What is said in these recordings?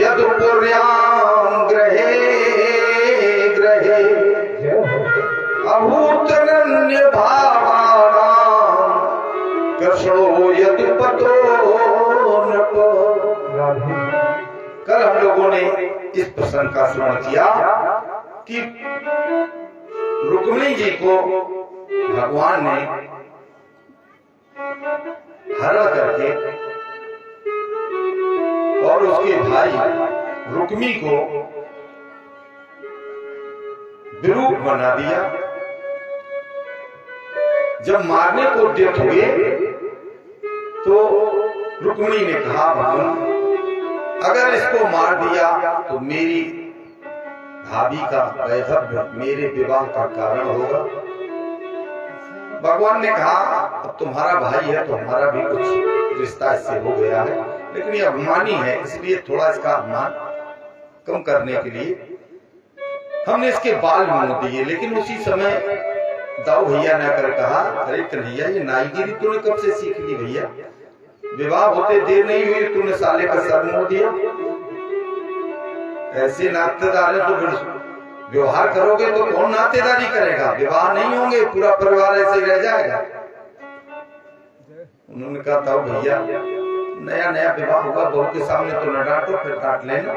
यदुपुर्यां ग्रहे ग्रहे अभूतरण्य भावानां कृष्णो यदुपतो नृप। कल हम लोगों ने इस प्रसंग का श्रवण किया कि रुक्मिणी जी को भगवान ने हरण करके और उसके भाई रुक्मी को विरूप बना दिया। जब मारने को उद्यत हुए तो रुक्मिणी ने कहा, भगवान अगर इसको मार दिया तो मेरी भाभी का वैधव्य मेरे विवाह का कारण होगा। भगवान ने कहा, अब तुम्हारा भाई है तो हमारा भी कुछ रिश्ता इससे हो गया है, लेकिन ये अभिमानी है, इसलिए थोड़ा इसका अभिमान कम करने के लिए हमने इसके बाल मोड़ दिए। लेकिन उसी समय दाऊ भैया ने कर कहा, अरे कन्हैया ये नाईगिरी तूने कब से सीख ली भैया, विवाह होते देर नहीं हुई तूने साले का सर मोड़ दिया। ऐसे नातेदार तो व्यवहार करोगे तो कौन नातेदारी करेगा, विवाह नहीं होंगे, पूरा परिवार ऐसे रह जाएगा। उन्होंने कहा, दाऊ भैया नया नया विवाह हुआ, बहू के सामने तो न डांटो, फिर डांट लेना।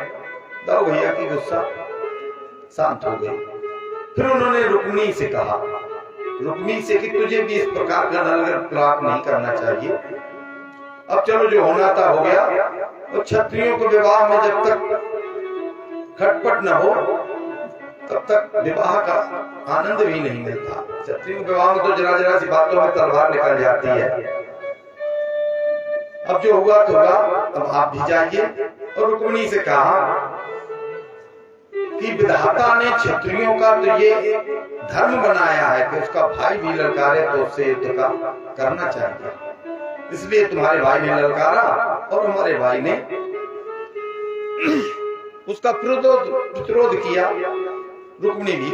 दाऊ भैया की गुस्सा शांत हो गई। फिर उन्होंने रुक्मिणी से कहा, रुक्मिणी से कि तुझे भी इस प्रकार का नलगर्भ नहीं करना चाहिए। अब चलो जो होना था हो गया। तो क्षत्रियों को विवाह में जब तक खटपट न हो तब तक विवाह का आनंद भी नहीं मिलता। क्षत्रियों विवाह में तो जरा जरा सी बातों में तलवार निकल जाती है। अब जो हुआ तो हुआ, अब आप भी जाइए। और रुक्मिणी से कहा कि विधाता ने क्षत्रियों का तो ये धर्म बनाया है कि उसका भाई भी ललकारे तो उससे युद्ध का करना चाहिए, इसलिए तुम्हारे भाई ने ललकारा और हमारे भाई ने उसका प्रतिरोध किया। रुक्मिणी भी,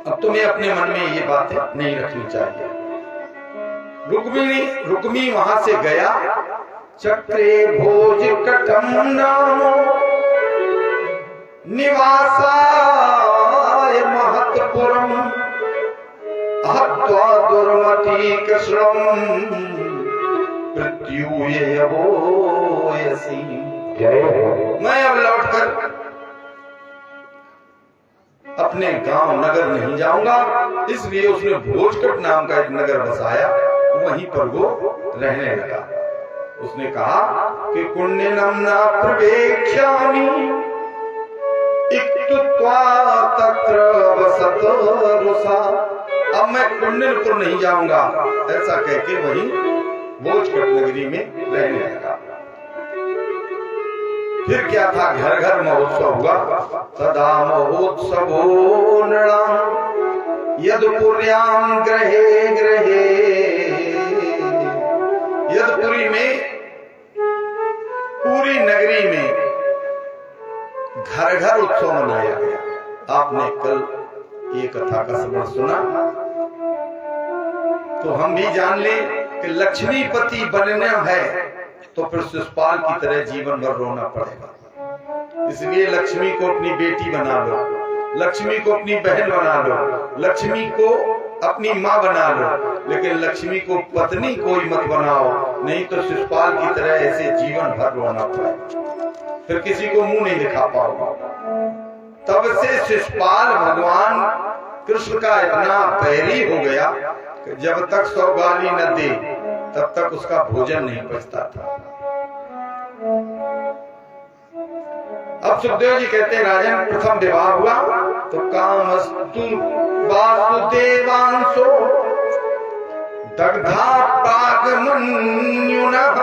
अब तुम्हें अपने मन में ये बातें नहीं रखनी चाहिए। रुक्मिणी वहां से गया। चक्रे भोज कटम नामो निवासाय महत्पुरम हत्वा दुर्मति कृष्णम प्रत्युयसी। मैं अब लौटकर अपने गांव नगर नहीं जाऊंगा, इसलिए उसने भोजकट नाम का एक नगर बसाया, वहीं पर वो रहने लगा। उसने कहा कि कुण्यनम न प्रवेक्ष्यामि इक्तुत्वा तत्र वसत रुषा। अब मैं कुण्यनपुर नहीं जाऊंगा, ऐसा कहके वहीं भोजकट नगरी में रहने लगा। फिर क्या था, घर घर महोत्सव हुआ। तदा महोत्सवो नृणां यदुपुर्यां ग्रहे ग्रहे। यदुपुरी में, पूरी नगरी में घर घर उत्सव मनाया गया। आपने कल ये कथा का श्रवण सुना तो हम भी जान ले कि लक्ष्मीपति बनना है तो फिर शिशुपाल की तरह जीवन भर रोना पड़ेगा। इसलिए लक्ष्मी को अपनी बेटी बना लो, लक्ष्मी को अपनी बहन बना लो, लक्ष्मी को अपनी माँ बना लो, लेकिन लक्ष्मी को पत्नी कोई मत बनाओ, नहीं तो शिशुपाल की तरह ऐसे जीवन भर रोना पड़ेगा, फिर किसी को मुंह नहीं दिखा पाओगे। तब से शिशुपाल भगवान कृष्ण का इतना बैरी हो गया कि जब तक 100 गाली न दे तब तक उसका भोजन नहीं पचता था। अब सुखदेव जी कहते हैं, राजन प्रथम विवाह हुआ तो कामस्तु वासुदेवांशो दग्धा प्रागमन्युनः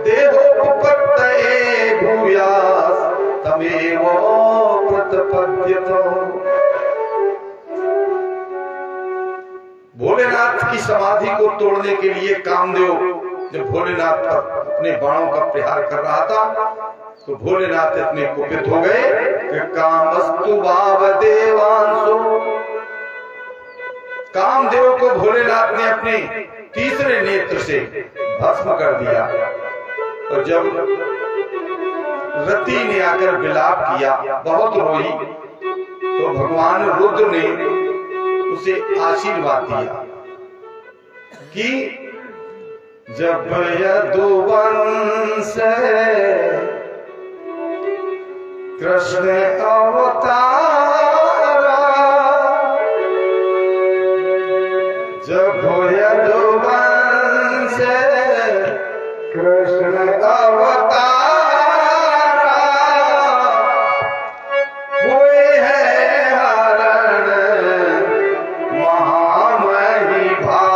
देहोपपत्तये भूयास तमेव प्रतिपद्यतो। भोलेनाथ की समाधि को तोड़ने के लिए कामदेव जब भोलेनाथ पर अपने बाणों का प्रहार कर रहा था तो भोलेनाथ इतने कुपित हो गए कि कामस्तु वावदेवांशो। कामदेव को भोलेनाथ ने अपने तीसरे नेत्र से भस्म कर दिया। और जब रति ने आकर विलाप किया, बहुत रोई, तो भगवान रुद्र ने उसे आशीर्वाद दिया कि जब यदुवंश कृष्ण अवतारा, जब यदुवंश कृष्ण अवतारा हुए हैं हरण महामही भार।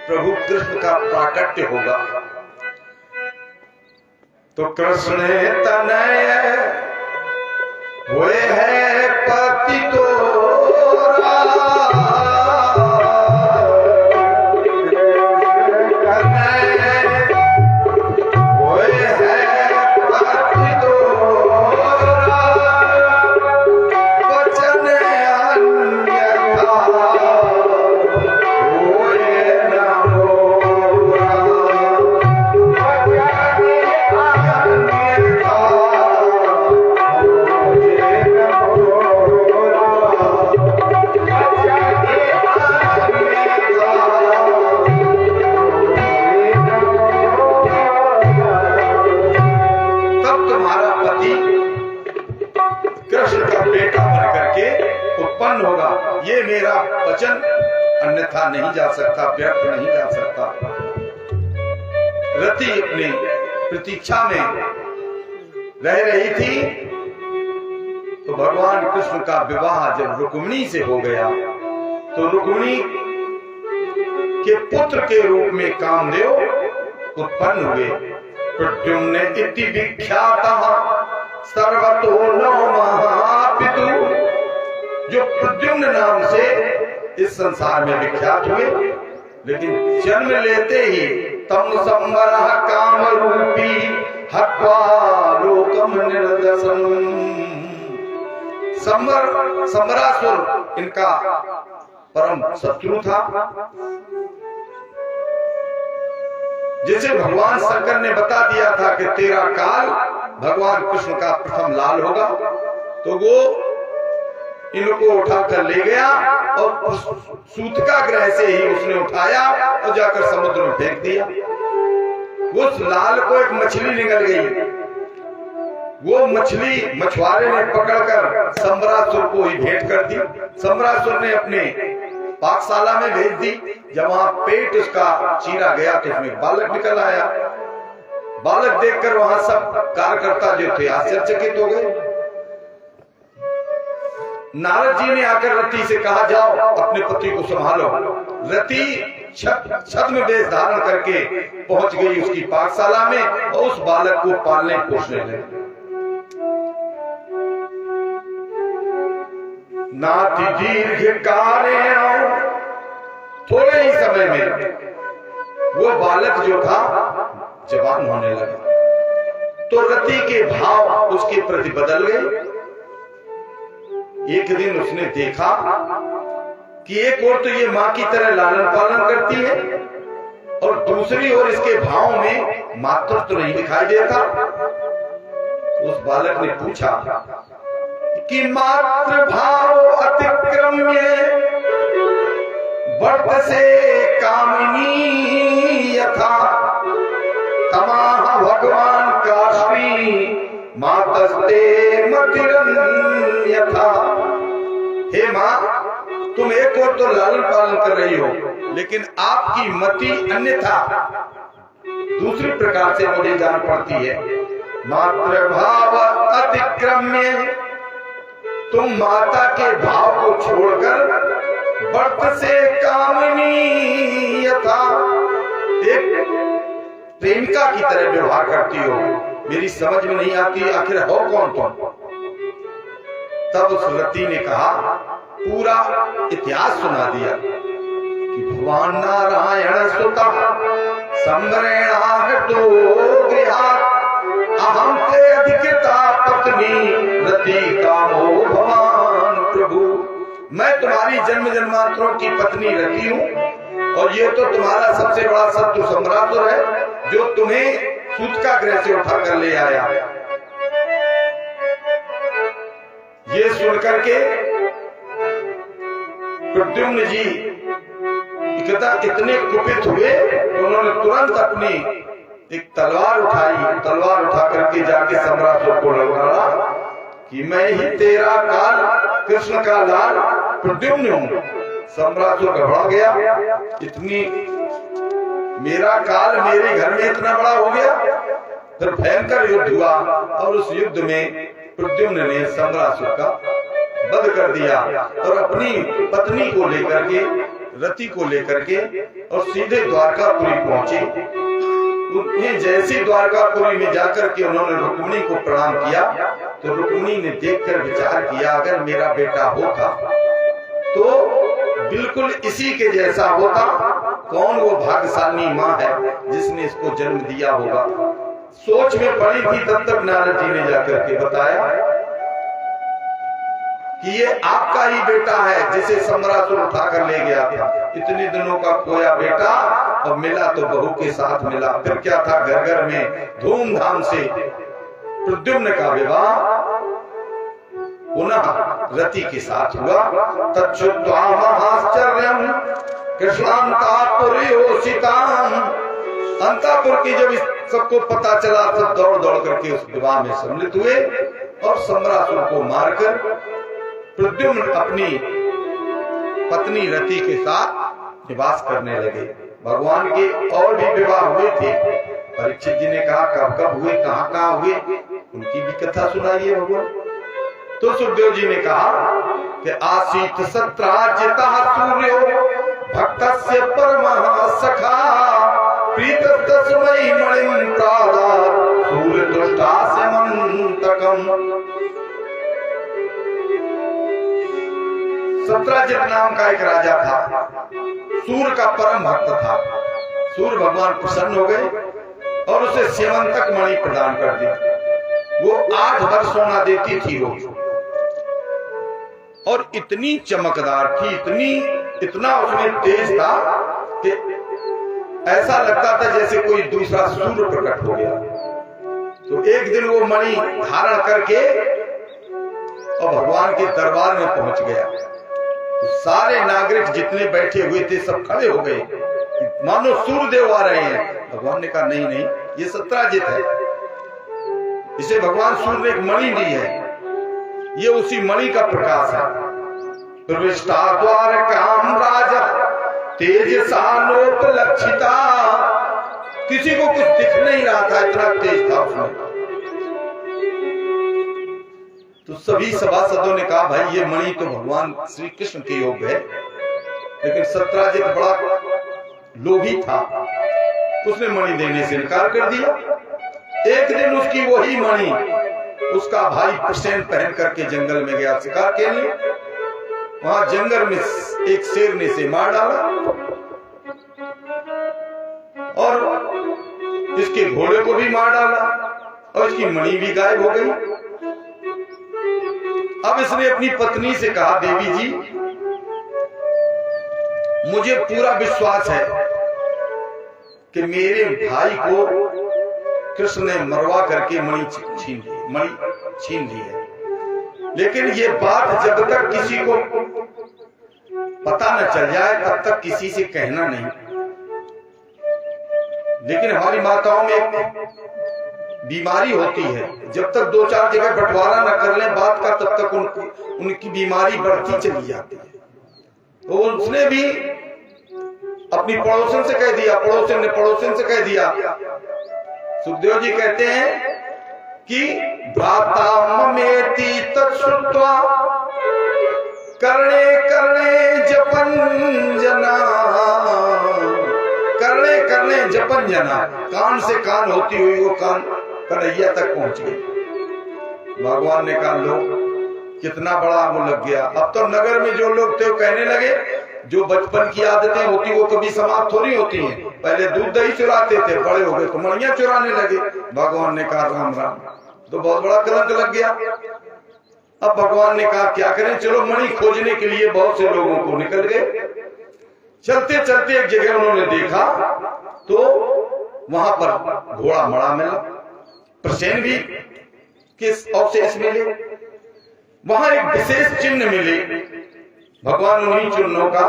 प्रभु कृष्ण का प्राकट्य होगा तो कृष्ण तनय हुए हैं पति तोरा, हुए हैं पति तोरा, वचन अन्यथा होगा, ये मेरा वचन अन्यथा नहीं जा सकता, व्यर्थ नहीं जा सकता। रति अपनी प्रतीक्षा में रह रही थी तो भगवान कृष्ण का विवाह जब रुक्मिणी से हो गया तो रुक्मिणी के पुत्र के रूप में कामदेव उत्पन्न हुए। प्रद्युम्न इति विख्यातः सर्वतो नो महापितु, जो प्रद्युम्न नाम से इस संसार में विख्यात हुए, लेकिन जन्म लेते ही तम संवरः काम रूपी हत्वा लोकम निर्दशम, संवरासुर इनका परम शत्रु था, जिसे भगवान शंकर ने बता दिया था कि तेरा काल भगवान कृष्ण का प्रथम लाल होगा, तो वो इनको उठाकर ले गया और सूतका ग्रह से ही उसने उठाया और जाकर समुद्र में फेंक दिया। उस लाल को एक मछली निकल गई, वो मछली मछुआरे ने पकड़कर संबरासुर को ही भेंट कर दी। संबरासुर ने अपने पाकशाला में भेज दी। जब वहां पेट उसका चीरा गया तो उसमें बालक निकल आया। बालक देखकर वहां सब कार्यकर्ता जो थे आश्चर्यचकित हो गए। नारद जी ने आकर रति से कहा, जाओ अपने पति को संभालो। रति छद्म वेश धारण करके पहुंच गई उसकी पाकशाला में और उस बालक को पालने पोषने लगी। नाति दीर्घ कार्य, थोड़े ही समय में वो बालक जो था जवान होने लगा। तो रति के भाव उसके प्रति बदल गए। एक दिन उसने देखा कि एक ओर तो ये मां की तरह लालन पालन करती है और दूसरी ओर इसके भाव में मातृत्व तो नहीं दिखाई देता। उस बालक ने पूछा कि मातृभाव अतिक्रम्य वर्त से कामिनी यथा, तमाह भगवान काश्मी मातस्ते मतिरन्यथा। हे माँ, तुम एक और तो लालन पालन कर रही हो, लेकिन आपकी मति अन्यथा दूसरी प्रकार से मुझे जान पड़ती है। मातृभाव अतिक्रम्य, तुम माता के भाव को छोड़कर व्रत से कामनी यथा एक प्रेमिका की तरह व्यवहार करती हो। मेरी समझ में नहीं आती आखिर हो कौन तुम। तब उस रति ने कहा, पूरा इतिहास सुना दिया कि भगवान नारायण सुता संवरेणाहतो गृहात् अहं ते अधिकृता पत्नी रति कामो भवान प्रभु। मैं तुम्हारी जन्म जन्मांतरों की पत्नी रति हूँ, और ये तो तुम्हारा सबसे बड़ा शत्रु सम्रासुर है, जो तुम्हें सूतका गृह से उठा कर ले आया। ये सुनकर के प्रद्युम्न जी इतने कुपित हुए, उन्होंने तुरंत अपनी एक तलवार उठाई, तलवार उठा करके जाके सम्रासुर को लगा कि मैं ही तेरा काल कृष्ण का लाल प्रद्युम्न हूँ। सम्रासुर घबरा गया, इतनी मेरा काल मेरे घर में इतना बड़ा हो गया। फिर भयंकर युद्ध हुआ, और उस युद्ध में प्रद्युम्न ने सम्रासुर का वध कर दिया, और अपनी पत्नी को लेकर के, रति को लेकर के, और सीधे द्वारकापुरी पहुंचे। उन्हें जैसे द्वारकापुरी में जाकर के उन्होंने रुक्मिणी को प्रणाम किया, तो रुक्मिणी ने देखकर विचार किया, अगर मेरा बेटा होता तो बिल्कुल इसी के जैसा होता। कौन वो भाग्यशाली माँ है जिसने इसको जन्म दिया होगा। सोच में पड़ी थी, तब तक नारद जी ने जाकर के बताया कि ये आपका ही बेटा है, जिसे सम्रासुर उठा कर ले गया था। इतने दिनों का खोया बेटा, और मिला तो बहू के साथ मिला। फिर क्या था, घर घर में धूमधाम से प्रद्युम्न का विवाह पुनः रति के साथ हुआ। तच्छुत्वा महाश्चर्यम् कृष्णांतापुर्योषिताम्। अंतापुर की जब सबको पता चला, सब दौड़ दौड़ करके उस विवाह में सम्मिलित हुए, और सम्रासुर को मारकर प्रद्युम्न अपनी पत्नी रति के साथ निवास करने लगे। भगवान के और भी विवाह हुए थे। परीक्षित जी ने कहा, कब कब हुए, कहाँ कहाँ हुए, उनकी भी कथा सुनाइए भगवान। तो सुखदेव जी ने कहा कि आसीत सत्राजितः सूर्यो भक्तस्य परमः सखा प्रीतस्तस्मै मणिं प्रादात् सूर्यदृष्टास्य मन्तकम्। सत्राजित नाम का एक राजा था, सूर्य का परम भक्त था। सूर्य भगवान प्रसन्न हो गए और उसे स्यमंतक मणि प्रदान कर दी। वो 8 वर्ष सोना देती थी रोज, और इतनी चमकदार थी, इतना उसमें तेज था कि ऐसा लगता था जैसे कोई दूसरा सूर्य प्रकट हो गया। तो एक दिन वो मणि धारण करके और भगवान के दरबार में पहुंच गया। तो सारे नागरिक जितने बैठे हुए थे सब खड़े हो गए, मानो सूर्यदेव आ रहे हैं। भगवान ने कहा, नहीं नहीं, ये सत्राजित है, इसे भगवान सूर्य ने एक मणि दी है, ये उसी मणि का प्रकाश है। प्रविष्टा द्वारकाम राजा तेजसानोपलक्षिता। किसी को कुछ दिख नहीं रहा था, इतना तेज था उसमें। तो सभी सभासदों ने कहा, भाई ये मणि तो भगवान श्री कृष्ण के योग है। लेकिन सत्राजित बड़ा लोभी था, उसने मणि देने से इनकार कर दिया। एक दिन उसकी वही मणि उसका भाई प्रसेन पहन करके जंगल में गया शिकार के लिए। वहां जंगल में एक शेर ने इसे मार डाला और इसके घोड़े को भी मार डाला, और इसकी मणि भी गायब हो गई। अब इसने अपनी पत्नी से कहा, देवी जी, मुझे पूरा विश्वास है कि मेरे भाई को कृष्ण ने मरवा करके मणि छीन ली है। लेकिन ये बात जब तक किसी को पता न चल जाए तब तक किसी से कहना नहीं। लेकिन हमारी माताओं में एक बीमारी होती है, जब तक 2-4 जगह बंटवारा न कर लें बात का, तब तक उनकी बीमारी बढ़ती चली जाती है। तो उसने भी अपनी पड़ोसन से कह दिया, पड़ोसन ने पड़ोसन से कह दिया। सुखदेव जी कहते हैं कि भ्राता ममेति तत्श्रुत्वा कर्णे कर्णे जपन जना, कर्णे कर्णे जपन जना, कान से कान होती हुई वो कान कन्हैया तक पहुंच गई। भगवान ने कहा लो कितना बड़ा वो लग गया। अब तो नगर में जो लोग थे वो कहने लगे जो बचपन की आदतें होती वो कभी समाप्त थोड़ी होती हैं। पहले दूध दही चुराते थे, बड़े हो गए तो मणियां चुराने लगे। भगवान ने कहा राम राम, तो बहुत बड़ा कलंक लग गया। अब भगवान ने कहा क्या करें, चलो मणि खोजने के लिए बहुत से लोगों को निकल गए। चलते चलते एक जगह उन्होंने देखा तो वहां पर घोड़ा मड़ा मिला, प्रसेन भी किस अवशेष मिले, वहां एक विशेष चिन्ह मिले। भगवान उन्हीं चिन्हों का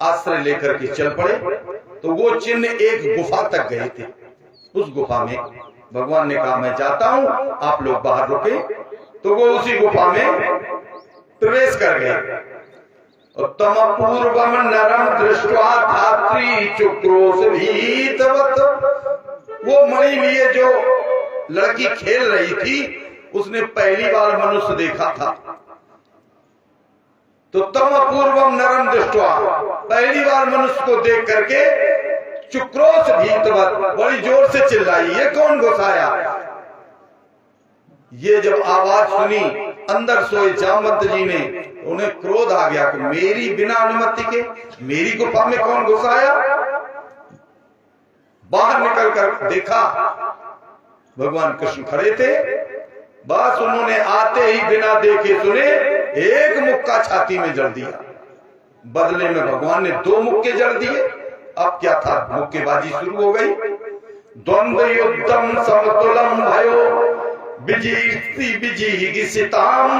आश्रय लेकर के चल पड़े। तो वो चिन्ह एक गुफा तक गए थे। उस गुफा में भगवान ने कहा मैं जाता हूं, आप लोग बाहर रुके। तो वो उसी गुफा में प्रवेश कर गए। तम पूर्वम नरम दृष्ट्वा धात्री चुक्रोश भीतवत, वो मणि लिए जो लड़की खेल रही थी उसने पहली बार मनुष्य देखा था। तो तम पूर्वम नरम दृष्ट्वा, पहली बार मनुष्य को देख करके चुक्रोश भीतवत, बड़ी जोर से चिल्लाई ये कौन घुसाया। ये जब आवाज सुनी अंदर सोए जामवंत जी ने, उन्हें क्रोध आ गया कि मेरी बिना अनुमति के मेरी गुफा में कौन घुसाया। बाहर निकल कर देखा भगवान कृष्ण खड़े थे। बस उन्होंने आते ही बिना देखे सुने एक मुक्का छाती में जड़ दिया। बदले में भगवान ने 2 मुक्के जड़ दिए। अब क्या था, मुक्केबाजी शुरू हो गई। द्वंद्व युद्धम समतुलम भयो विजीति विजिगिसिताम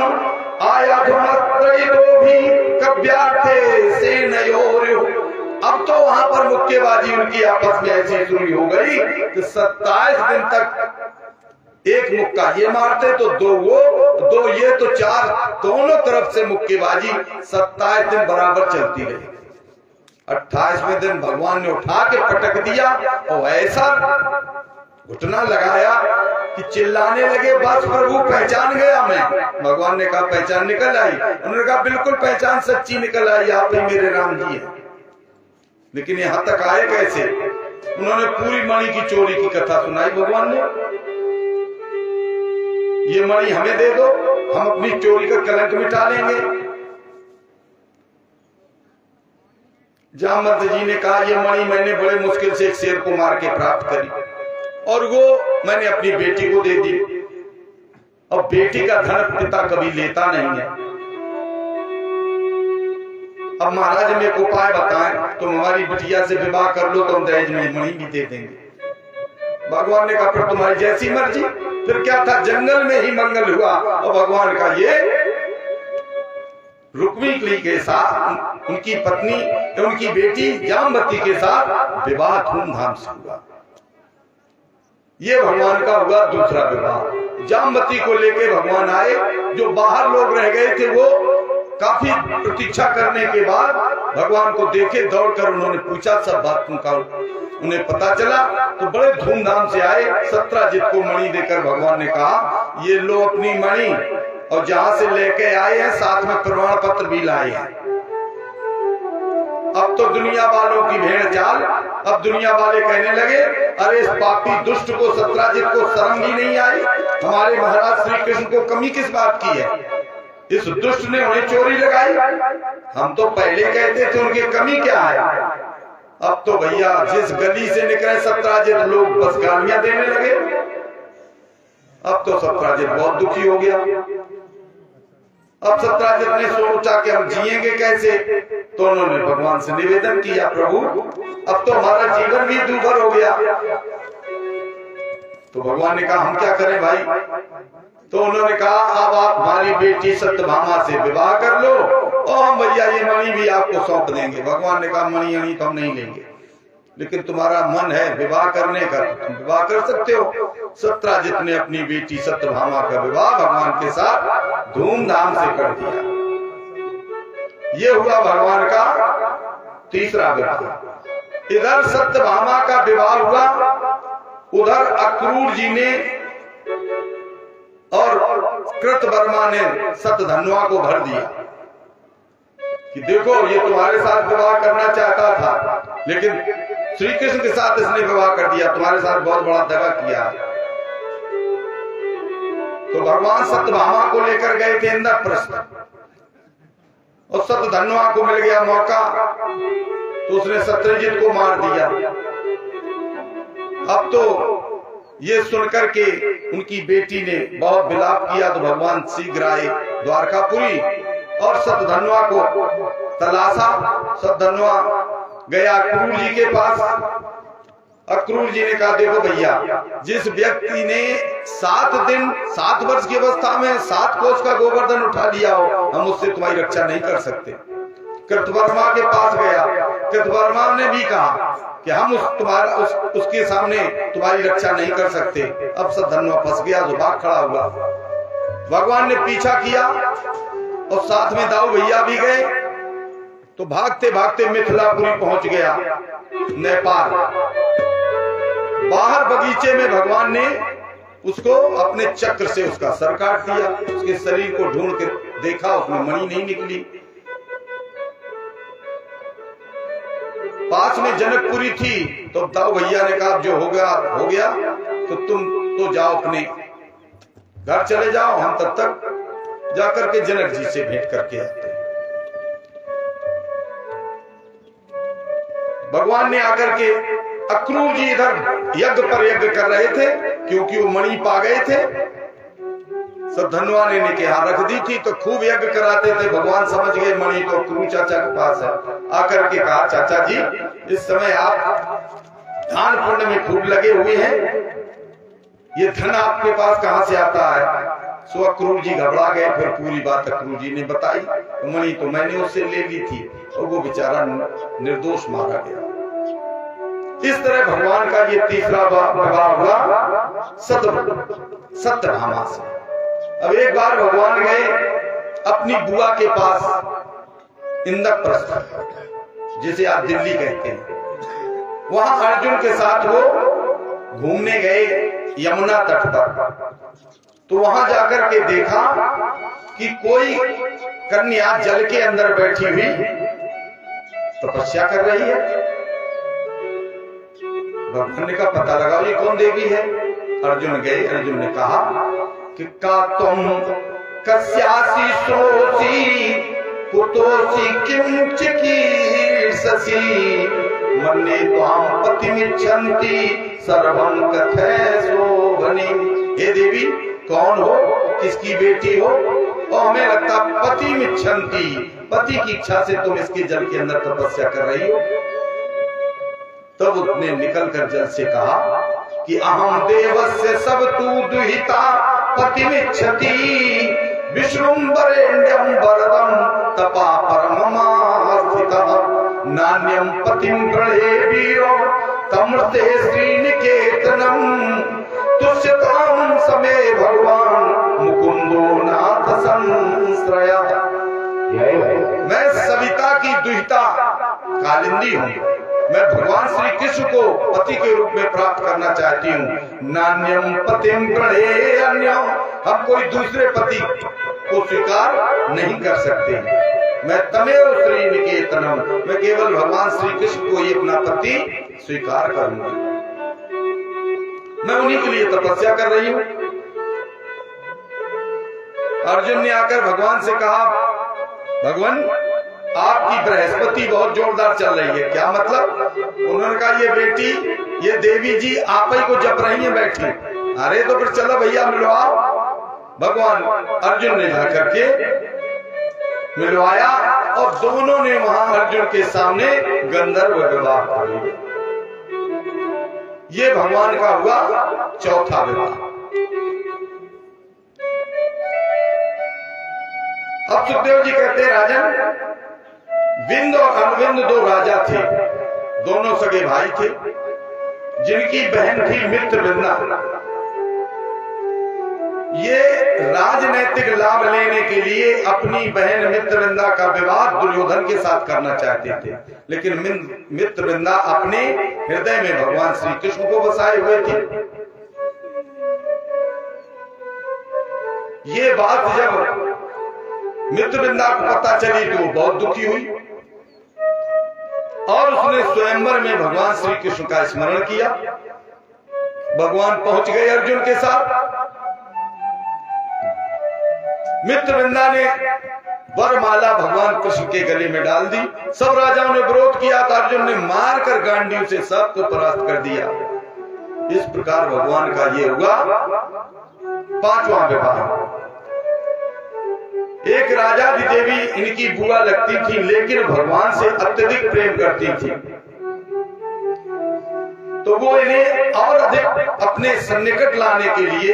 आयाधुमत्रैलोभी कव्यार्थे सेनयोर्यो। अब तो वहां पर मुक्केबाजी उनकी आपस में ऐसी शुरू हो गई कि 27 दिन तक एक मुक्का ये मारते तो 2 वो, 2 ये, तो 4, दोनों तरफ से मुक्केबाजी 27 दिन बराबर चलती रही। 28वें दिन भगवान ने उठा के पटक दिया और ऐसा घुटना लगाया कि चिल्लाने लगे बस प्रभु पहचान गया मैं। भगवान ने कहा पहचान निकल आई। उन्होंने कहा बिल्कुल पहचान सच्ची निकल आई, आप ही मेरे राम जी हैं। लेकिन यहां तक आए कैसे, उन्होंने पूरी मणि की चोरी की कथा सुनाई। भगवान ने ये मणि हमें दे दो, हम अपनी चोरी का कलंक मिटा लेंगे। जामवंत जी ने कहा ये मणि मैंने बड़े मुश्किल से एक शेर को मार के प्राप्त करी और वो मैंने अपनी बेटी को दे दी। अब बेटी का धन पिता कभी लेता नहीं है। अब महाराज में एक उपाय बताएं, तुम हमारी बिटिया से विवाह कर लो तो हम दहेज में मणि भी दे देंगे। भगवान ने कहा फिर तुम्हारी जैसी मर्जी। फिर क्या था, जंगल में ही मंगल हुआ और भगवान का ये रुक्मिणी के साथ उनकी पत्नी, उनकी बेटी जामवती के साथ विवाह धूमधाम से हुआ। ये भगवान का हुआ दूसरा विवाह। जामवती को लेके भगवान आए। जो बाहर लोग रह गए थे वो काफी प्रतीक्षा करने के बाद भगवान को देखे, दौड़कर उन्होंने पूछा, सब बात उनका उन्हें पता चला तो बड़े धूमधाम से आए। 17 को मणि देकर भगवान ने कहा ये लो अपनी मणि, और जहां से लेके आए हैं साथ में प्रमाण पत्र भी लाए हैं। अब तो दुनिया वालों की भेड़ चाल। अब दुनिया वाले कहने लगे अरे इस पापी दुष्ट को सत्राजित को शर्म भी नहीं आई, हमारे महाराज श्री कृष्ण को कमी किस बात की है, इस दुष्ट ने उन्हें चोरी लगाई। हम तो पहले कहते थे उनकी कमी क्या है। अब तो भैया जिस गली से निकले सत्राजित लोग बस गालियां देने लगे। अब तो सत्राजित बहुत दुखी हो गया। अब सत्राजित ने सोचा कि हम जिएंगे कैसे, तो उन्होंने भगवान से निवेदन किया प्रभु अब तो हमारा जीवन भी दूभर हो गया। तो भगवान ने कहा हम क्या करें भाई। तो उन्होंने कहा अब आप हमारी बेटी सत्यभामा से विवाह कर लो और हम भैया ये मणि भी आपको सौंप देंगे। भगवान ने कहा मणि अणि तो हम नहीं लेंगे, लेकिन तुम्हारा मन है विवाह करने का तो तुम विवाह कर सकते हो। सत्यजित ने अपनी बेटी सत्यभामा का विवाह भगवान के साथ धूमधाम से कर दिया। ये हुआ भगवान का तीसरा विवाह। इधर सत्यभामा का विवाह हुआ, उधर अक्रूर जी ने और कृतवर्मा ने सत्यधन्वा को भर दिया कि देखो ये तुम्हारे साथ विवाह करना चाहता था, लेकिन श्री कृष्ण के साथ इसने विवाह कर दिया, तुम्हारे साथ बहुत बड़ा दगा किया। तो भगवान सत्यभामा को लेकर गए थे इंद्रप्रस्थ, और सत्यधन्वा को मिल गया मौका तो उसने सत्यजित को मार दिया। अब तो ये सुनकर के उनकी बेटी ने बहुत विलाप किया, तो भगवान शीघ्र आए द्वारकापुरी और सत्यधन्वा को तलाशा। सत्यधन्वा गया अक्रूर जी के पास। अक्रूर जी ने कहा देखो भैया, जिस व्यक्ति ने 7 वर्ष की अवस्था में 7 कोस का गोवर्धन उठा लिया हो, हम उससे तुम्हारी रक्षा नहीं कर सकते। कृतवर्मा के पास गया, कृतवर्मा ने भी कहा कि हम उसके सामने तुम्हारी रक्षा नहीं कर सकते। अब सत्यधन्वा फंस गया, जो भाग खड़ा हुआ। भगवान ने पीछा किया और साथ में दाऊ भैया भी गए, तो भागते भागते मिथिलापुरी पहुंच गया, नेपाल। बाहर बगीचे में भगवान ने उसको अपने चक्र से उसका सर काट दिया। उसके शरीर को ढूंढ के देखा, उसमें मणि नहीं निकली। पास में जनकपुरी थी, तो दाऊ भैया ने कहा जो हो गया तो तुम तो जाओ, अपने घर चले जाओ, हम तब तक जाकर के जनक जी से भेंट करके आते हैं। भगवान ने आकर के, अक्रूर जी इधर यज्ञ पर यज्ञ कर रहे थे क्योंकि वो मणि पा गए थे। सत्यधन्वा ने यहाँ रख दी थी, तो खूब यज्ञ कराते थे। भगवान समझ गए मणि तो अक्रूर चाचा के पास है। आकर के कहा चाचा जी, इस समय आप दान पुण्य में खूब लगे हुए हैं, ये धन आपके पास कहां से आता है? सो अक्रूर जी घबरा गए। फिर पूरी बात अक्रूर जी ने बताई। मणि तो मैंने उससे ले ली थी और वो बेचारा निर्दोष मारा गया। इस तरह भगवान का ये तीसरा विवाह हुआ सत्यभामा से। अब एक बार भगवान गए अपनी बुआ के पास इंद्रप्रस्थ, जिसे आप दिल्ली कहते हैं। वहां अर्जुन के साथ वो घूमने गए यमुना तट पर। तो वहां जाकर के देखा कि कोई कन्या जल के अंदर बैठी हुई तपस्या कर रही है। भगवान ने कहा पता लगाओ ये कौन देवी है। अर्जुन गए, अर्जुन ने कहा कि का तुम कस्यासी सोसी कुतोसी किम चिकीर्षसि मन्ये त्वां पतिमिच्छन्ति सर्वं कथय शोभने। हे देवी, कौन हो, किसकी बेटी हो? और हमें लगता पतिमिच्छन्ति, पति की इच्छा से तुम इसके जल के अंदर तपस्या कर रही हो। तब उसने निकलकर जल से कहा कि अहम देवस्य सब तू दुहिता पतिमिच्छति विश्रुम्बरेण्यं वरदं तपा परममास्थितः नान्यं पतिं गृहे वीरो तमृते श्रीनिकेतनं तुष्यतां समे भगवान मुकुंदो नाथ संश्रयः। मैं सविता की दुहिता कालिंदी हूँ। मैं भगवान श्री कृष्ण को पति के रूप में प्राप्त करना चाहती हूँ। नान्यम पतिम गृहे अन्यम, हम कोई दूसरे पति को स्वीकार नहीं कर सकते। मैं तमेव श्री निकेतनम, मैं केवल भगवान श्री कृष्ण को ही अपना पति स्वीकार करूंगी। मैं उन्हीं के लिए तपस्या कर रही हूँ। अर्जुन ने आकर भगवान से कहा, भगवान आपकी बृहस्पति बहुत जोरदार चल रही है। क्या मतलब? उन्होंने कहा ये बेटी, ये देवी जी आप ही को जप रही है बैठी। अरे तो फिर चलो भैया मिलवाओ। भगवान अर्जुन ने जाकर के मिलवाया और दोनों ने वहां अर्जुन के सामने गंधर्व विवाह कर लिया। ये भगवान का हुआ चौथा विवाह। अब सुखदेव जी कहते हैं राजन, विंद और अनविंद दो राजा थे। दोनों सगे भाई थे, जिनकी बहन थी मित्रवृंदा। ये राजनैतिक लाभ लेने के लिए अपनी बहन मित्रवृंदा का विवाह दुर्योधन के साथ करना चाहते थे, लेकिन मित्रवृंदा अपने हृदय में भगवान श्री कृष्ण को बसाए हुए थे। ये बात जब मित्रवृंदा को पता चली तो वो बहुत दुखी हुई और उसने स्वयंवर में भगवान श्री कृष्ण का स्मरण किया। भगवान पहुंच गए अर्जुन के साथ। मित्रवृंदा ने वरमाला भगवान कृष्ण के गले में डाल दी। सब राजाओं ने विरोध किया तो अर्जुन ने मारकर गांडीव से सबको परास्त कर दिया। इस प्रकार भगवान का ये हुआ 5वां विवाह। एक राजा देवी इनकी बुआ लगती थी, लेकिन भगवान से अत्यधिक प्रेम करती थी, तो वो इन्हें और अधिक अपने सन्निकट लाने के लिए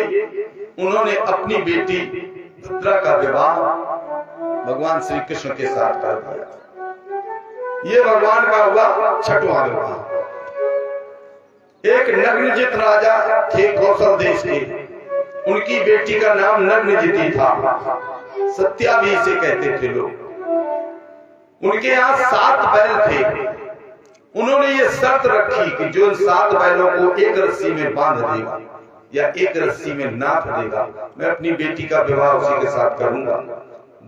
उन्होंने अपनी बेटी भद्रा का विवाह भगवान श्री कृष्ण के साथ कर दिया। ये भगवान का हुआ 6वां विवाह। एक नग्नजित राजा थे कौशल देश के, उनकी बेटी का नाम नग्नजिती था, सत्या भी इसे कहते थे लोग। उनके यहाँ 7 बैल थे। उन्होंने ये शर्त रखी कि जो 7 बैलों को एक रस्सी में बांध देगा या एक रस्सी में नाप देगा, मैं अपनी बेटी का विवाह उसी के साथ करूंगा।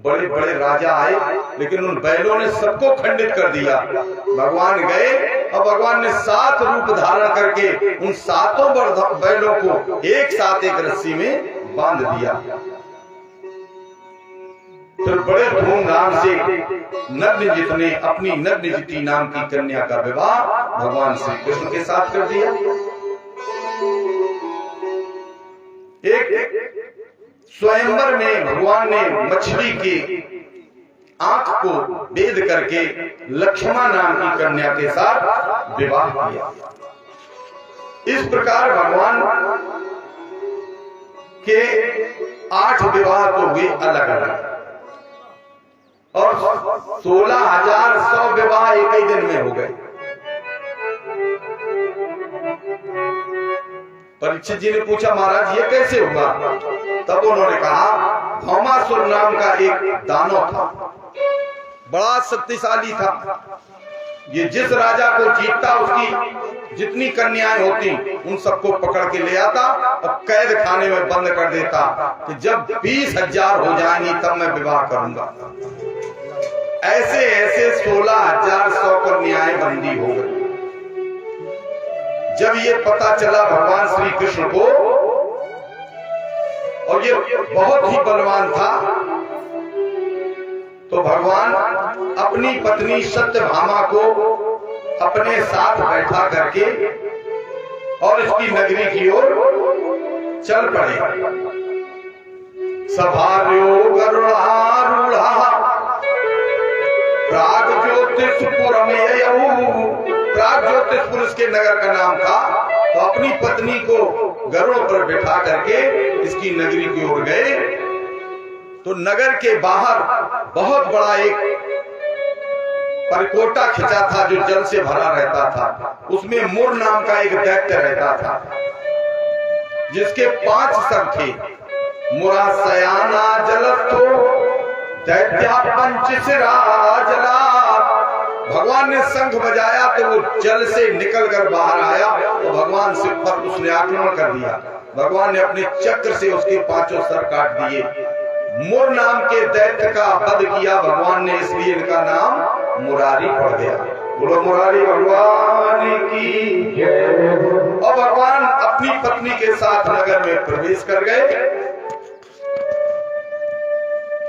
बड़े बड़े राजा आए, लेकिन उन बैलों ने सबको खंडित कर दिया। भगवान गए और भगवान ने 7 रूप धारण करके उन 7 बैलों को एक साथ एक रस्सी में बांध दिया। फिर बड़े धूमधाम से नग्नजित ने अपनी नग्नजिती नाम की कन्या का विवाह भगवान श्री कृष्ण के साथ कर दिया। एक स्वयंवर में भगवान ने मछली की आंख को भेद करके लक्ष्मण नाम की कन्या के साथ विवाह किया। इस प्रकार भगवान के 8 विवाह तो हुए अलग अलग और 16,100 विवाह एक ही दिन में हो गए। परीक्षित जी ने पूछा, महाराज ये कैसे होगा? तब उन्होंने कहा, भौमासुर नाम का एक दानव था, बड़ा शक्तिशाली था। ये जिस राजा को जीतता उसकी जितनी कन्याएं होती उन सबको पकड़ के ले आता और कैद खाने में बंद कर देता कि जब 20,000 हो जाएंगी तब मैं विवाह करूंगा। ऐसे ऐसे 16,100 कन्याएं बंदी हो गई। जब ये पता चला भगवान श्री कृष्ण को, और ये बहुत ही बलवान था, तो भगवान अपनी पत्नी सत्यभामा को अपने साथ बैठा करके और इसकी नगरी की ओर चल पड़े। सभार्यो गरुड़ारूढ़ा प्राग ज्योतिषपुरम ययौ। प्राग ज्योतिषपुर इसके नगर का नाम था। तो अपनी पत्नी को गरुड़ पर बैठा करके इसकी नगरी की ओर गए। तो नगर के बाहर बहुत बड़ा एक परकोटा खिंचा था जो जल से भरा रहता था। उसमें मुर नाम का एक दैत्य रहता था जिसके 5 सर थे। मुरा सयाना जलस्थो दैत्या पंचशिरा जला। भगवान ने शंख बजाया तो वो जल से निकलकर बाहर आया तो भगवान से पर उसने आक्रमण कर दिया। भगवान ने अपने चक्र से उसके 5 सर काट दिए। मुर नाम के दैत्य का वध किया भगवान ने, इसलिए इनका नाम मुरारी पड़ गया। बोलो मुरारी भगवान की जय। और भगवान अपनी पत्नी के साथ नगर में प्रवेश कर गए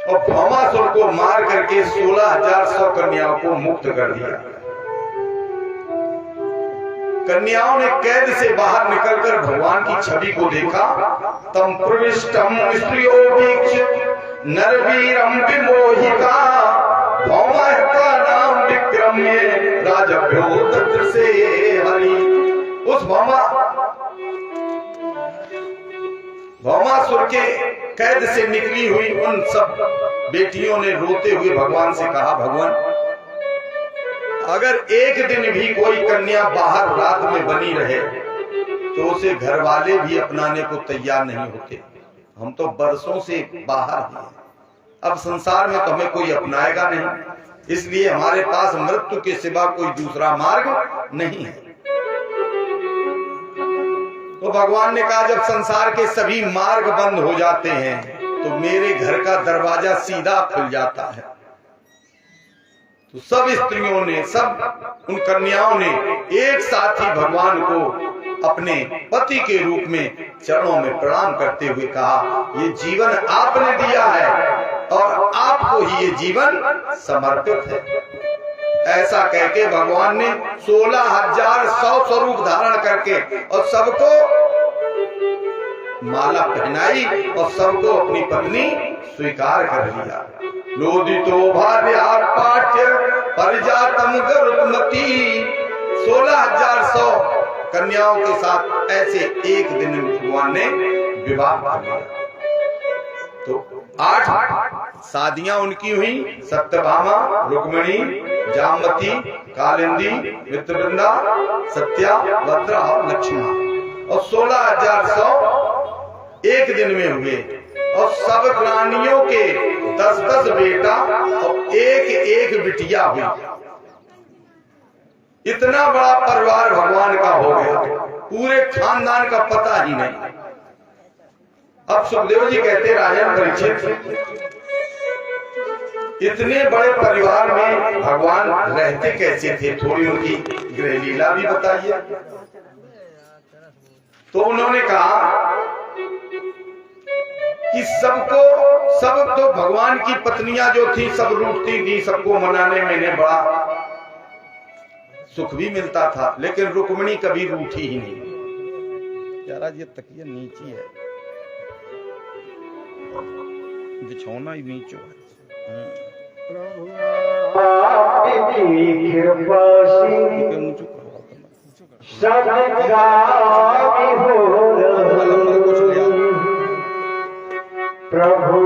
और भौमासुर को मार करके 16,100 कन्याओं को मुक्त कर दिया। कन्याओं ने कैद से बाहर निकलकर भगवान की छवि को देखा। तम प्रविष्टम स्त्रियो वीक्षित नरवीरम विमोहिता भौमाहता नाम विक्रम्य राजभ्यो तत्र से हरि। उस भौमासुर के कैद से निकली हुई उन सब बेटियों ने रोते हुए भगवान से कहा, भगवान अगर एक दिन भी कोई कन्या बाहर रात में बनी रहे तो उसे घर वाले भी अपनाने को तैयार नहीं होते। हम तो बरसों से बाहर हैं, अब संसार में तो हमें कोई अपनाएगा नहीं, इसलिए हमारे पास मृत्यु के सिवा कोई दूसरा मार्ग नहीं है। तो भगवान ने कहा जब संसार के सभी मार्ग बंद हो जाते हैं तो मेरे घर का दरवाजा सीधा खुल जाता है। तो सब स्त्रियों ने, सब उन कन्याओं ने एक साथ ही भगवान को अपने पति के रूप में चरणों में प्रणाम करते हुए कहा, ये जीवन आपने दिया है और आपको ही ये जीवन समर्पित है। ऐसा कहके भगवान ने 16,100 स्वरूप धारण करके और सबको माला पहनाई और सबको अपनी पत्नी स्वीकार कर लिया। लोदितो भार्या पाठ्य परिजातम गरुत्मती, 16,100 कन्याओं के साथ ऐसे एक दिन में भगवान ने विवाह कर लिया। तो 8 शादियां उनकी हुई, सत्यभामा, रुक्मिणी, जामवती, कालिंदी, मित्रवृंदा, सत्या, भद्रा और लक्ष्मण, और 16,100 एक दिन में हुए। और सब रानियों के 10-10 बेटा और एक बिटिया हुई। इतना बड़ा परिवार भगवान का हो गया, पूरे खानदान का पता ही नहीं। अब सुखदेव जी कहते राजन परीक्षित, इतने बड़े परिवार में भगवान रहते कैसे थे, थोड़ी उनकी गृह लीला भी बताइए। तो उन्होंने कहा कि सब तो भगवान की पत्नियां जो थी सब रूठती थी, सबको मनाने में इन्हें बड़ा सुख भी मिलता था, लेकिन रुक्मिणी कभी रूठी ही नहीं। यार ये तकिया नीची है, बिछौना ही नीचो है। प्रभु आपकी कृपा से सब काम हो रहे। हो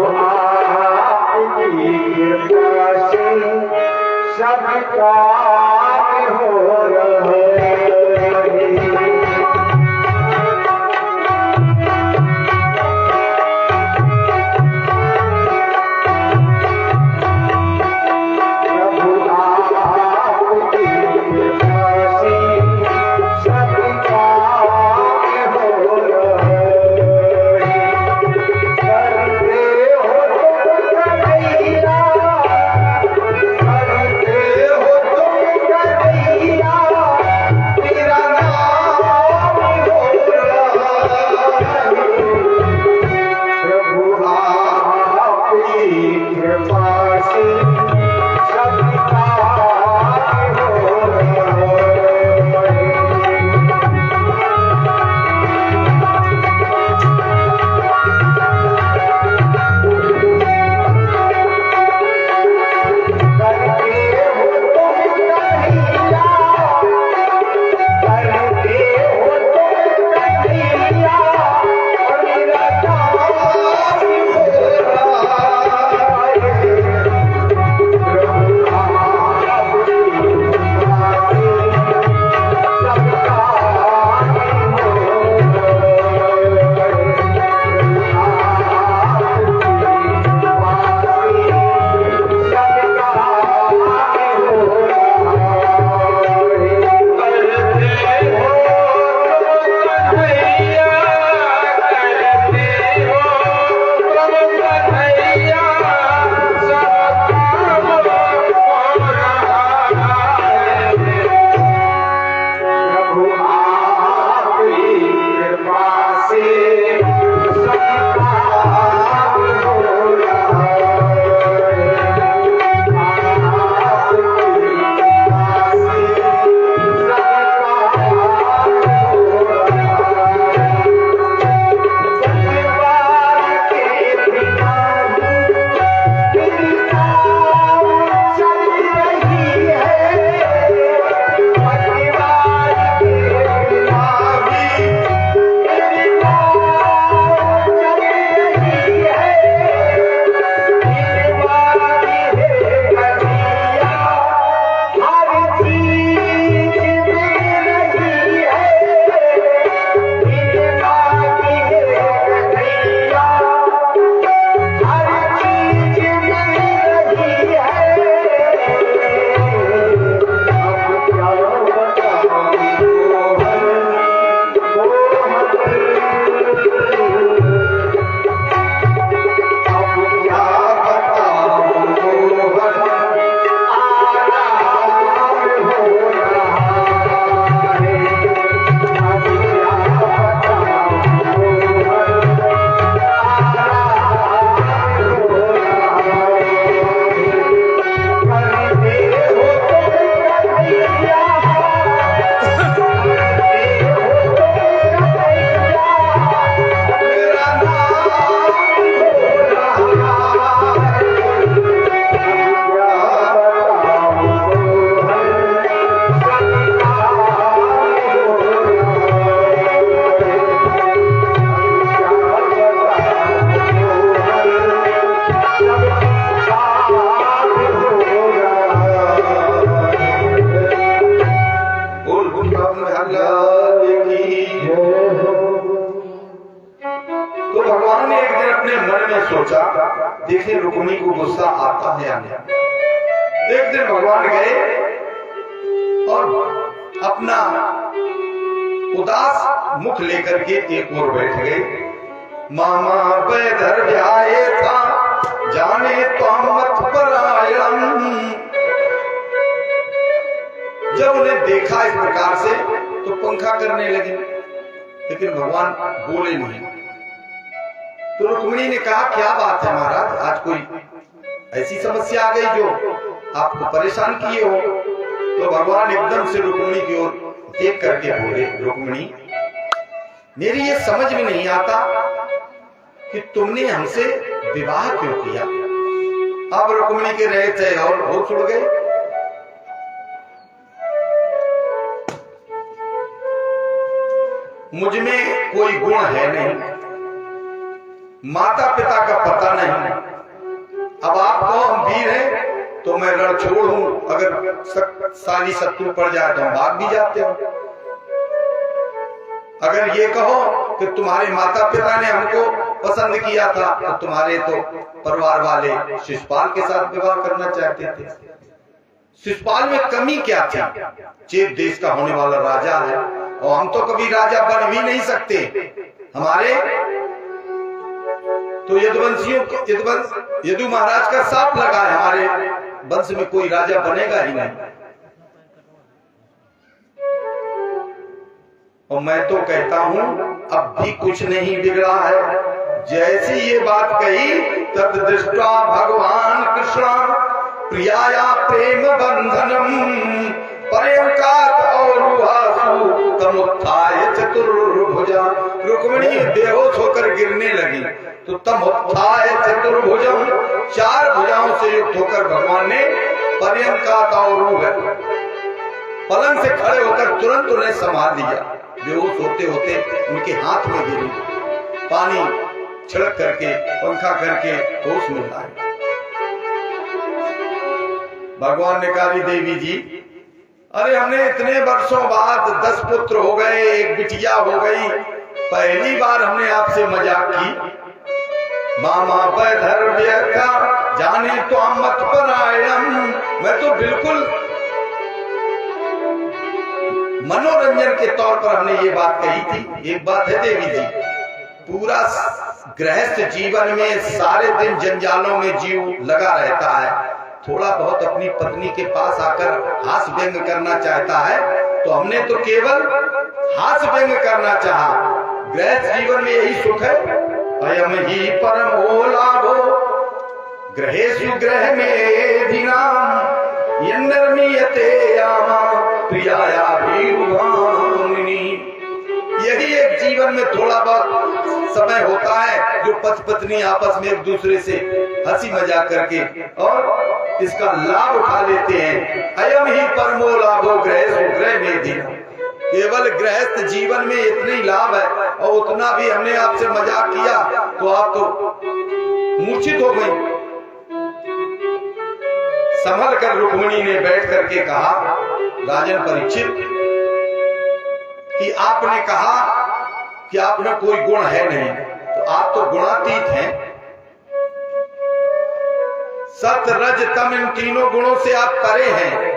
भगवान ने एक दिन अपने मन में सोचा, देखिए रुक्मिणी को गुस्सा आता है या नहीं। एक दिन भगवान गए और अपना उदास मुख लेकर के एक ओर बैठ गए। मामा पैदर व्याये था जाने तो मत परायण। जब उन्हें देखा इस प्रकार से तो पंखा करने लगे, लेकिन भगवान बोले नहीं। तो रुक्मिणी ने कहा, क्या बात है महाराज, आज कोई ऐसी समस्या आ गई जो आपको परेशान किए हो? तो भगवान एकदम से रुक्मिणी की ओर देख करके बोले, रुक्मिणी मेरी ये समझ में नहीं आता कि तुमने हमसे विवाह क्यों किया। अब रुक्मिणी के रहे थे और होश उड़ गए। मुझ में कोई गुण है नहीं, माता पिता का पता नहीं। अब आप कहो हम वीर हैं तो मैं रणछोड़ हूं, अगर सारी शत्रु पड़ जाए तो हम भाग भी जाते हो। अगर ये कहो कि तुम्हारे माता पिता ने हमको पसंद किया था तो तुम्हारे तो परिवार वाले शिशुपाल के साथ विवाह करना चाहते थे। शिशुपाल में कमी क्या थी? चेत देश का होने वाला राजा है और हम तो कभी राजा बन भी नहीं सकते। हमारे तो यदुवंशियों यदु महाराज का साथ लगा है, हमारे वंश में कोई राजा बनेगा ही नहीं। और मैं तो कहता हूं अब भी कुछ नहीं बिगड़ा है। जैसी ये बात कही तद दृष्टा भगवान कृष्ण प्रियाया प्रेम बंधनम पर्यंकात और तमुत्थाय चतुर्भुजा। रुक्मिणी बेहोश होकर गिरने लगी तो तमुत्थाय चतुर्भुजम, चार भुजाओं से युक्त होकर भगवान ने पर्यंकात और पलंग से खड़े होकर तुरंत उन्हें संभाल लिया। बेहोश होते होते उनके हाथ में गिरी, पानी छिड़क करके पंखा करके होश में लाए। भगवान ने कहा, देवी जी अरे हमने इतने वर्षों बाद 10 पुत्र हो गए, एक बिटिया हो गई, पहली बार हमने आपसे मजाक की। मामा पैधर्व्य था जाने तो मत परायण। मैं तो बिल्कुल मनोरंजन के तौर पर हमने ये बात कही थी। एक बात है देवी जी, पूरा गृहस्थ जीवन में सारे दिन जंजालों में जीव लगा रहता है, थोड़ा बहुत अपनी पत्नी के पास आकर हास्य व्यंग करना चाहता है, तो हमने तो केवल हास्य व्यंग करना चाहा। गृहस्थ जीवन में यही सुख है। अयम ही परमो लाभो गृहेषु गृह में धीनाम यन्नर्मीयते यामा प्रियाया भीरुभामिनी। यही एक जीवन में थोड़ा बहुत समय होता है जो पति पत्नी आपस में एक दूसरे से हंसी मजाक करके और इसका लाभ उठा लेते हैं। अयम ही परमो लाभो गृहेषु गृह में धीनाम। केवल गृहस्थ जीवन में इतने ही लाभ है और उतना भी हमने आपसे मजाक किया तो आप तो मूर्छित हो गई। संभल कर रुक्मिणी ने बैठ करके कहा, राजन परीक्षित कि आपने कहा कि आप में कोई गुण है नहीं, तो आप तो गुणातीत हैं। सत रज तम इन तीनों गुणों से आप परे हैं।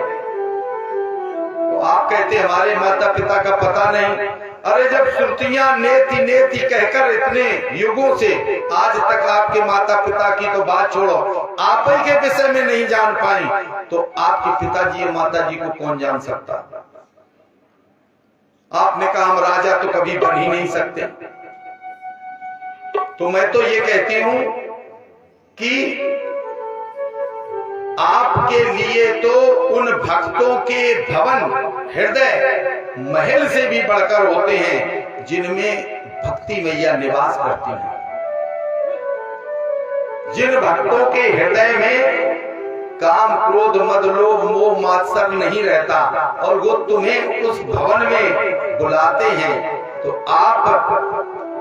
तो आप कहते हमारे माता पिता का पता नहीं। अरे जब श्रुतियां नेति नेति कहकर इतने युगों से आज तक आपके माता पिता की तो बात छोड़ो, आप ही के विषय में नहीं जान पाई, तो आपके पिताजी और माताजी को कौन जान सकता? आपने कहा हम राजा तो कभी बन ही नहीं सकते। तो मैं तो ये कहती हूं कि आपके लिए तो उन भक्तों के भवन हृदय महल से भी बढ़कर होते हैं जिनमें भक्ति मैया निवास करती है। जिन भक्तों के हृदय में काम क्रोध मद लोभ मोह मात्सर्य नहीं रहता और वो तुम्हें उस भवन में बुलाते हैं, तो आप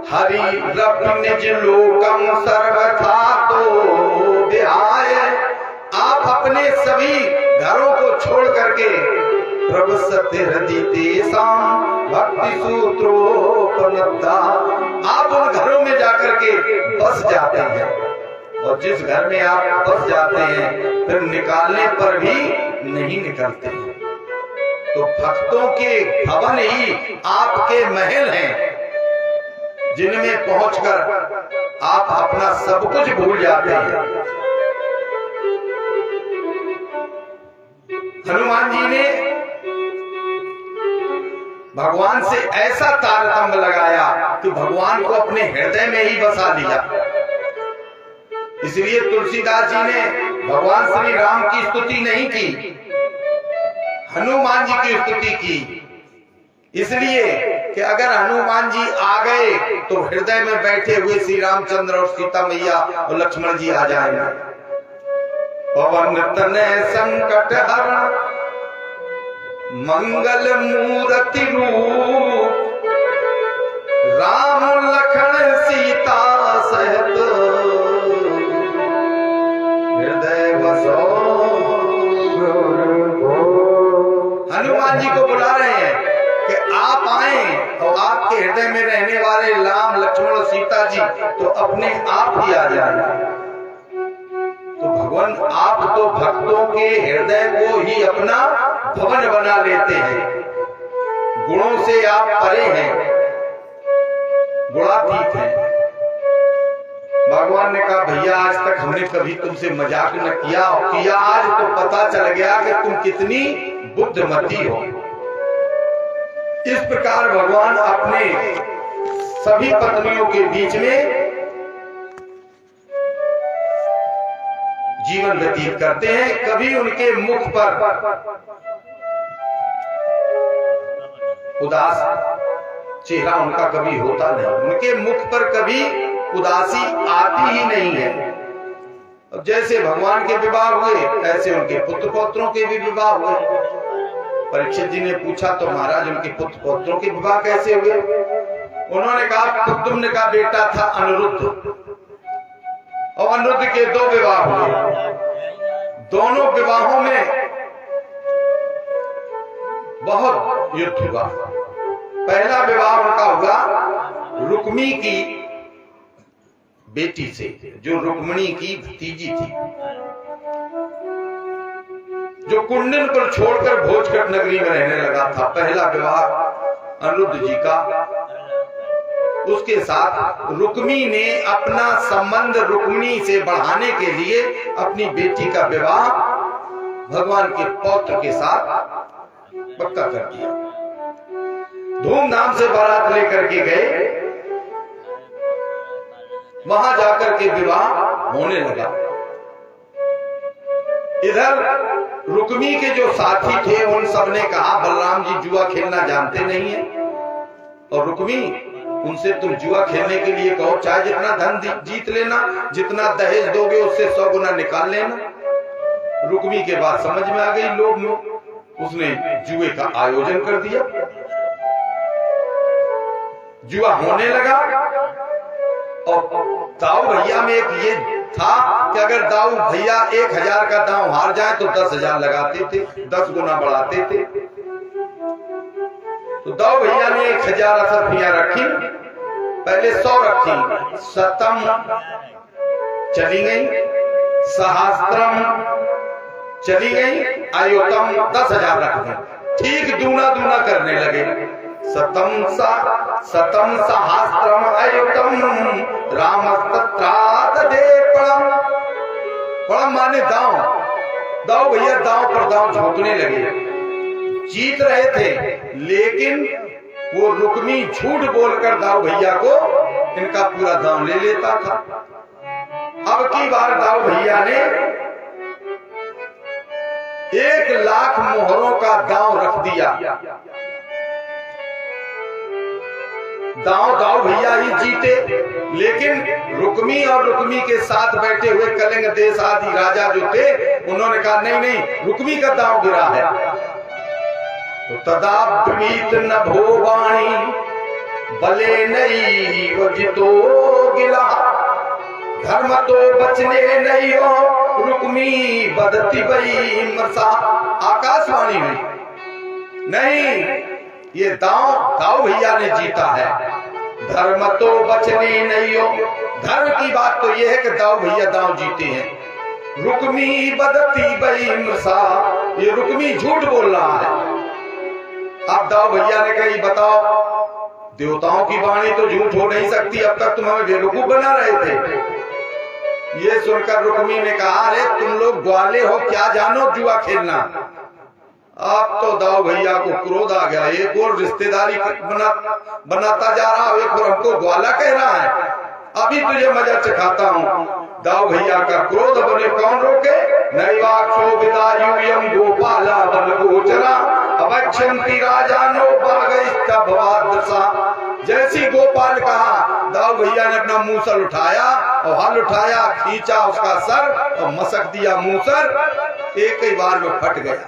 हरि रब निज लोकम सर्वथा तो विहाय, आप अपने सभी घरों को छोड़ करके प्रभु सत्य हृदय देशाम भक्ति सूत्रोपनद्धा, आप उन घरों में जाकर के बस जाते हैं, और जिस घर में आप बस जाते हैं फिर निकालने पर भी नहीं निकलते हैं। तो भक्तों के भवन ही आपके महल हैं, जिनमें पहुंचकर आप अपना सब कुछ भूल जाते हैं। हनुमान जी ने भगवान से ऐसा तारतम्य लगाया कि भगवान को अपने हृदय में ही बसा लिया। इसलिए तुलसीदास जी ने भगवान श्री राम की स्तुति नहीं की, हनुमान जी की स्तुति की। इसलिए कि अगर हनुमान जी आ गए तो हृदय में बैठे हुए श्री रामचंद्र और सीता मैया और लक्ष्मण जी आ जाएंगे। पवन तनय संकट हरण मंगल मूर्ति रूप, राम लखन सीता सहित हृदय बसो। हनुमान जी को बुला रहे हैं कि आप आए और आपके हृदय में रहने वाले राम लक्ष्मण और सीता जी तो अपने आप ही आ जाए। तो भगवान आप तो भक्तों के हृदय को ही अपना भवन बना लेते हैं। गुणों से आप परे हैं, गुणातीत हैं। भगवान ने कहा भैया आज तक हमने कभी तुमसे मजाक न किया, आज तो पता चल गया कि तुम कितनी बुद्धिमती हो। इस प्रकार भगवान अपने सभी पत्नियों के बीच में जीवन व्यतीत करते हैं। कभी उनके मुख पर उदास चेहरा उनका कभी होता नहीं, उनके मुख पर कभी उदासी आती ही नहीं है। अब जैसे भगवान के विवाह हुए ऐसे उनके पुत्र पौत्रों के भी विवाह हुए। परीक्षित जी ने पूछा तो महाराज उनके पुत्र पौत्रों के विवाह कैसे हुए? उन्होंने कहा तुमने कहा बेटा था अनिरुद्ध, और अनिरुद्ध के 2 विवाह हुए। दोनों विवाहों में बहुत युद्ध हुआ। पहला विवाह उनका हुआ रुक्मी की बेटी से, जो रुक्मिणी की भतीजी थी, जो कुंडन पर छोड़कर भोजकट नगरी में रहने लगा था। पहला विवाह अनिरुद्ध जी का। उसके साथ रुक्मी ने अपना संबंध रुक्मिणी से बढ़ाने के लिए अपनी बेटी का विवाह भगवान के पौत्र के साथ पक्का कर दिया। धूमधाम से बारात लेकर के गए, वहां जाकर के विवाह होने लगा। इधर रुक्मी के जो साथी थे उन सब ने कहा बलराम जी जुआ खेलना जानते नहीं है, और रुक्मी उनसे तुम जुआ खेलने के लिए कहो, चाहे जितना धन जीत लेना, जितना दहेज दोगे उससे 100 गुना निकाल लेना। रुक्मी के बाद समझ में आ गई लोभ में, उसने जुए का आयोजन कर दिया। जुआ होने लगा, और दाऊ भैया में एक ये था कि अगर दाऊ भैया 1000 का दांव हार जाए तो 10,000 लगाते थे, 10 गुना बढ़ाते थे। तो दाऊ भैया ने 1000 असरफियां रखी, पहले 100 रखी, शतम चली गई, सहस्त्रम चली गई, आयोतम 10,000 रख दी। ठीक दूना दूना करने लगे। शतम सहस्त्रम आयुतम रामस्तत्राद दे पड़म। पड़म माने दांव। दांव भैया दांव पर दांव झोंकने लगे। जीत रहे थे, लेकिन वो रुक्मी झूठ बोलकर दांव भैया को इनका पूरा दांव ले लेता था। अब की बार दांव भैया ने 1,00,000 मोहरों का दांव रख दिया। दांव भैया ही जीते, लेकिन रुक्मी और रुक्मी के साथ बैठे हुए कलिंग देश आदि राजा जो थे उन्होंने कहा नहीं नहीं रुक्मी का दांव गिरा है। तो तदा प्रीत न भोवाणी बले नहीं वो जितो गिला, धर्म तो बचने नहीं हो रुक्मी बदती बई मरसा। आकाशवाणी में नहीं, ये दांव भैया ने जीता है। धर्म तो बचने नहीं हो। धर्म की बात तो यह है कि दाऊ भैया दाव जीते हैं। रुक्मी बदती बई मृषा, ये रुक्मी झूठ बोल रहा है। अब दाऊ भैया ने कही बताओ, देवताओं की वाणी तो झूठ हो नहीं सकती, अब तक तुम हमें बेवकूफ बना रहे थे। ये सुनकर रुक्मी ने कहा अरे तुम लोग ग्वाले हो, क्या जानो जुआ खेलना। अब तो दाऊ भैया को क्रोध आ गया, एक और रिश्तेदारी बनाता जा रहा है, एक और हमको ग्वाला कह रहा है, अभी तुझे मजा चखाता हूँ। दाऊ भैया का क्रोध बने कौन रोके। नैवाक्षोभितायूयं गोपाला वन गोचरा अवक्षन्ति राजानो बागैस्तभवादृशा। जैसी गोपाल कहा, दाऊ भैया ने अपना मूसल उठाया और हल उठाया, खींचा उसका सर और मसक दिया मूसल, एक ही बार में फट गया।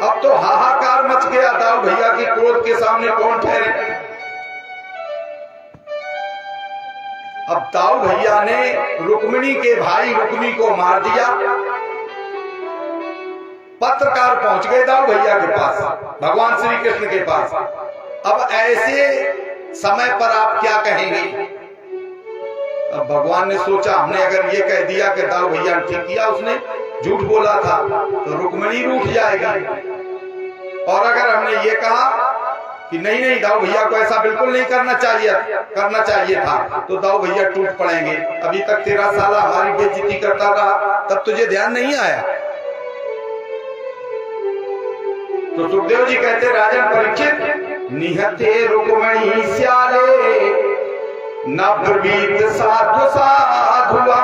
अब तो हाहाकार मच गया, दाऊ भैया की क्रोध के सामने कौन ठहरे। अब दाऊ भैया ने रुक्मिणी के भाई रुक्मी को मार दिया। पत्रकार पहुंच गए दाऊ भैया के पास, भगवान श्री कृष्ण के पास। अब ऐसे समय पर आप क्या कहेंगे। अब भगवान ने सोचा, हमने अगर ये कह दिया कि दाऊ भैया ने ठीक किया, उसने झूठ बोला था, तो रुक्मिणी रूठ जाएगी। और अगर हमने ये कहा कि नहीं नहीं दाऊ भैया को ऐसा बिल्कुल नहीं करना चाहिए था, तो दाऊ भैया टूट पड़ेंगे। अभी तक 13 साल हमारी बेइज्जती करता रहा, तब तुझे ध्यान नहीं आया। तो सुखदेव जी कहते राजन परीक्षित, निहते रुक्मिणी स्याले न ब्रवीत साधु साधुआ।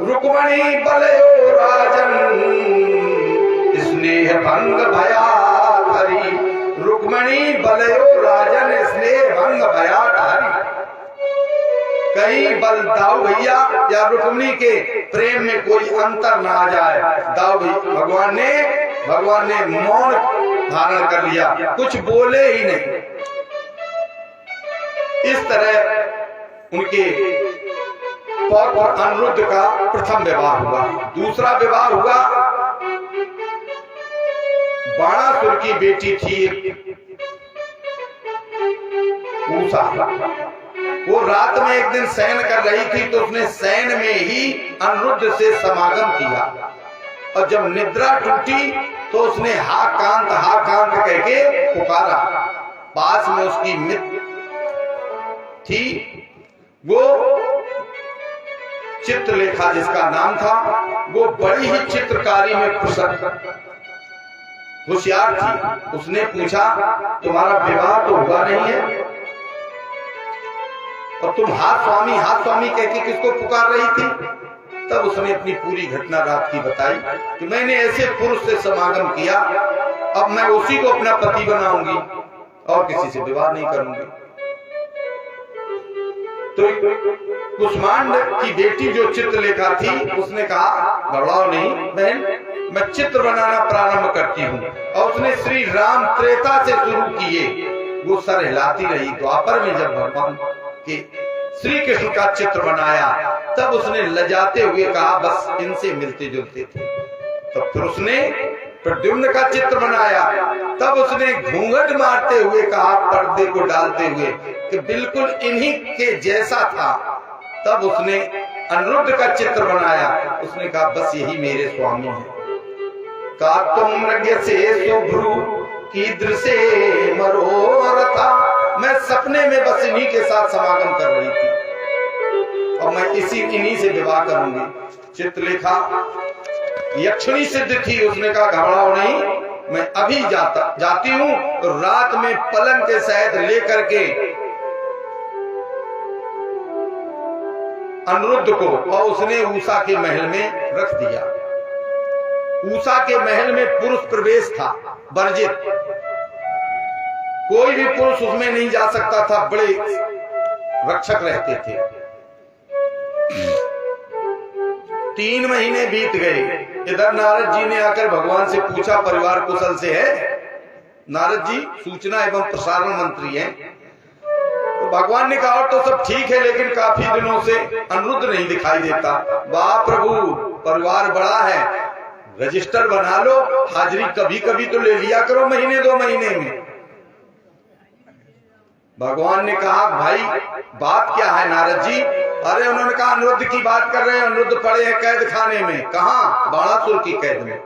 रुक्मिणी बलयो राजन स्नेह भंग भया हरि। रुक्मिणी बलयो राजन स्नेह भंग भया हरि। कहीं बल दाऊ भैया या रुक्मिणी के प्रेम में कोई अंतर ना आ जाए। दाऊ भगवान ने मौन धारण कर लिया, कुछ बोले ही नहीं। इस तरह उनके पौत्र अनिरुद्ध का प्रथम विवाह हुआ। दूसरा विवाह हुआ, बाणासुर की बेटी थी उषा। वो रात में एक दिन शयन कर रही थी, तो उसने शयन में ही अनिरुद्ध से समागम किया। और जब निद्रा टूटी तो उसने हा कांत कह के पुकारा। पास में उसकी मित्र थी, वो चित्रलेखा जिसका नाम था, वो बड़ी ही चित्रकारी में होशियार थी। उसने पूछा तुम्हारा विवाह तो हुआ नहीं है और तुम हाथ स्वामी कह के किसको पुकार रही थी। तब उसने अपनी पूरी घटना रात की बताई कि मैंने ऐसे पुरुष से समागम किया, अब मैं उसी को अपना पति बनाऊंगी और किसी से विवाह नहीं करूंगी। तो कुष्मांड की बेटी जो चित्रलेखा थी, उसने कहा घबराओ नहीं बहन, मैं चित्र बनाना प्रारंभ करती हूँ। और उसने श्री राम त्रेता से शुरू किए। वो सर हिलाती रही। द्वापर में जब भगवान के श्री कृष्ण का चित्र बनाया, तब उसने लजाते हुए कहा बस इनसे मिलते जुलते थे। तब फिर उसने प्रद्युम्न का चित्र बनाया, तब उसने घूंघट मारते हुए कहा, पर्दे को डालते हुए, कि बिल्कुल इन्हीं के जैसा था। तब उसने अनिरुद्ध का चित्र बनाया, उसने कहा बस यही मेरे स्वामी हैं। का तुम मृग से शुभ्रु कीद्र से मनोरथा। मैं सपने में बस इन्हीं के साथ समागम कर रही थी और मैं इन्हीं से विवाह करूंगी। चित्रलेखा यक्षिणी सिद्ध थी। उसने कहा घबराओ नहीं, मैं अभी जाती हूँ। तो रात में पलंग के शहद लेकर के अनिरुद्ध को, और उसने उषा के महल में रख दिया। उषा के महल में पुरुष प्रवेश था वर्जित, कोई भी पुरुष उसमें नहीं जा सकता था। बड़े रक्षक रहते थे। 3 महीने बीत गए। इधर नारद जी ने आकर भगवान से पूछा परिवार कुशल से है। नारद जी सूचना एवं प्रसारण मंत्री हैं। तो भगवान ने कहा तो सब ठीक है, लेकिन काफी दिनों से अनिरुद्ध नहीं दिखाई देता। वाह प्रभु, परिवार बड़ा है, रजिस्टर बना लो, हाजिरी कभी कभी तो ले लिया करो, महीने 2 महीने में। भगवान ने कहा भाई बात क्या है नारद जी? अरे उन्होंने कहा अनिरुद्ध की बात कर रहे हैं, अनिरुद्ध पड़े हैं कैद खाने में। कहा? बाणासुर की कैद में।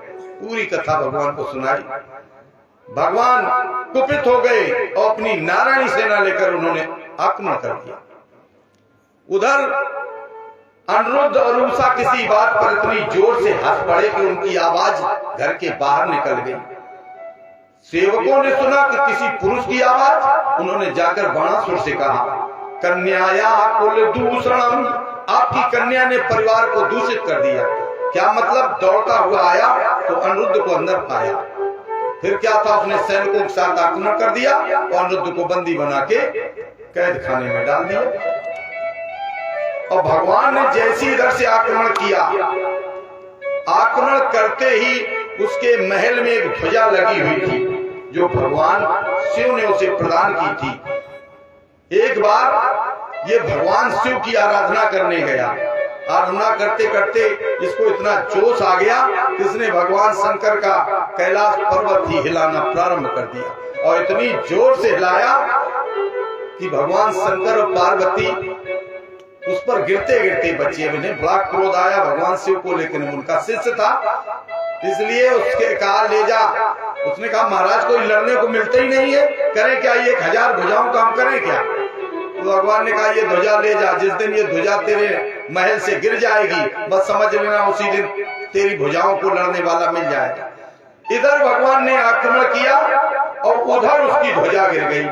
पूरी कथा भगवान को सुनाई। भगवान कुपित हो गए और अपनी नारायणी सेना लेकर उन्होंने आक्रमण कर दिया। उधर अनिरुद्ध और उषा किसी बात पर इतनी जोर से हंस पड़े कि उनकी आवाज घर के बाहर निकल गई। सेवकों ने सुना कि किसी पुरुष की आवाज। उन्होंने जाकर बाणासुर से कहा, कन्याया कुल दूषणम, आपकी कन्या ने परिवार को दूषित कर दिया। क्या मतलब? दौड़ता हुआ आया तो अनिरुद्ध को अंदर पाया। फिर क्या था, उसने सैनिकों के साथ आक्रमण कर दिया और अनिरुद्ध को बंदी बना के कैद खाने में डाल दिया। और भगवान ने जैसी इधर से आक्रमण किया, आक्रमण करते ही उसके महल में एक ध्वजा लगी हुई थी जो भगवान शिव ने उसे प्रदान की थी। एक बार ये भगवान शिव की आराधना करने गया। आराधना करते करते इसको इतना जोश आ गया कि इसने भगवान शंकर का कैलाश पर्वत ही हिलाना प्रारंभ कर दिया और इतनी जोर से हिलाया कि भगवान शंकर और पार्वती उस पर गिरते गिरते बचे। उन्हें बड़ा क्रोध आया भगवान शिव को, लेकिन उनका शिष्य था इसलिए उसके कहा ले जा। उसने कहा महाराज कोई लड़ने को मिलता ही नहीं है, करें क्या? ये 1000 भुजाओं का हम करें क्या? तो भगवान ने कहा ये ध्वजा ले जा। जिस दिन ये ध्वजा तेरे महल से गिर जाएगी बस समझ लेना उसी दिन तेरी भुजाओं को लड़ने वाला मिल जाएगा। इधर भगवान ने आक्रमण किया और उधर उसकी ध्वजा गिर गई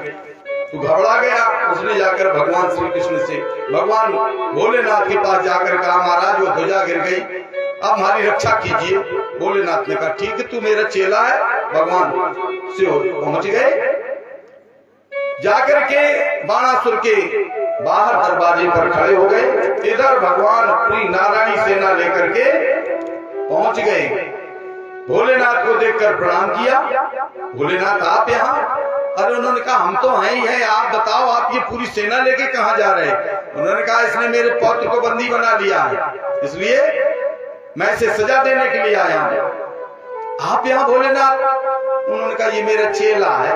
तो घबरा गया। उसने जाकर भगवान श्री कृष्ण से, भगवान भोलेनाथ के पास जाकर कहा महाराज वो ध्वजा गिर गई, अब हमारी रक्षा कीजिए। भोलेनाथ ने कहा ठीक है, तू मेरा चेला है। भगवान शिव पहुंच गए, जाकर के बाणासुर के बाहर दरवाजे पर खड़े हो गए। इधर भगवान अपनी नारायणी सेना लेकर के पहुंच गए। भोलेनाथ को देखकर प्रणाम किया। भोलेनाथ आप यहाँ? अरे उन्होंने कहा हम तो हैं ही हैं, आप बताओ आप ये पूरी सेना लेके कहाँ जा रहे हैं? उन्होंने कहा इसने मेरे पौत्र को बंदी बना लिया है, इसलिए मैं इसे सजा देने के लिए आया हूं। आप यहाँ भोलेनाथ? उन्होंने कहा ये मेरा चेला है,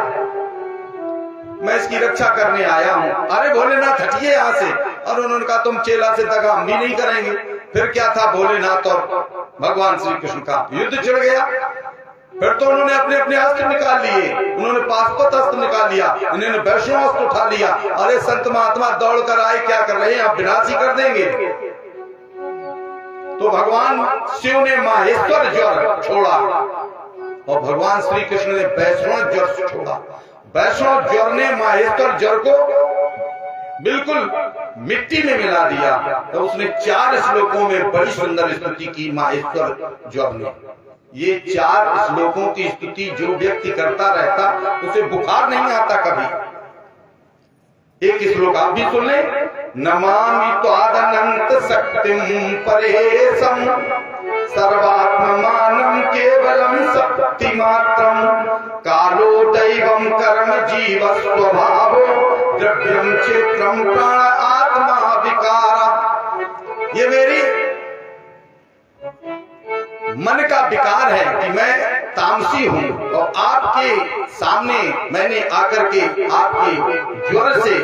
मैं इसकी रक्षा करने आया हूँ। अरे भोलेनाथ हटिए यहाँ से। और उन्होंने कहा तुम चेला से दगा हम भी नहीं करेंगे। फिर क्या था, भोलेनाथ और भगवान श्री कृष्ण का युद्ध छिड़ गया। फिर तो उन्होंने अपने अपने अस्त्र निकाल लिए। उन्होंने पाशुपत अस्त्र निकाल लिया, इन्होंने वैष्णव अस्त्र उठा लिया। अरे संत महात्मा दौड़ कर आए, क्या कर रहे हैं आप? विनाश ही कर देंगे। तो भगवान शिव ने माहेश्वर ज्वर छोड़ा और भगवान श्री कृष्ण ने वैष्णव ज्वर छोड़ा। वैष्णव ज्वर ने माहेश्वर ज्वर को बिल्कुल मिट्टी में मिला दिया। तो उसने 4 श्लोकों में बड़ी सुंदर स्तुति की माहेश्वर ज्वर ने। ये 4 श्लोकों की स्तुति जो व्यक्ति करता रहता उसे बुखार नहीं आता कभी। एक श्लोक आप भी सुन ले, नमामि त्वादनंत शक्तिं परेशं सर्वात्ममानं केवलं शक्तिमात्रं कालो दैवं कर्म जीव स्वभावो द्रव्यं क्षेत्रं प्राण आत्मा विकार। ये मेरी मन का विकार है कि मैं तामसी हूँ और आपके सामने मैंने आकर के आपके ज्वर से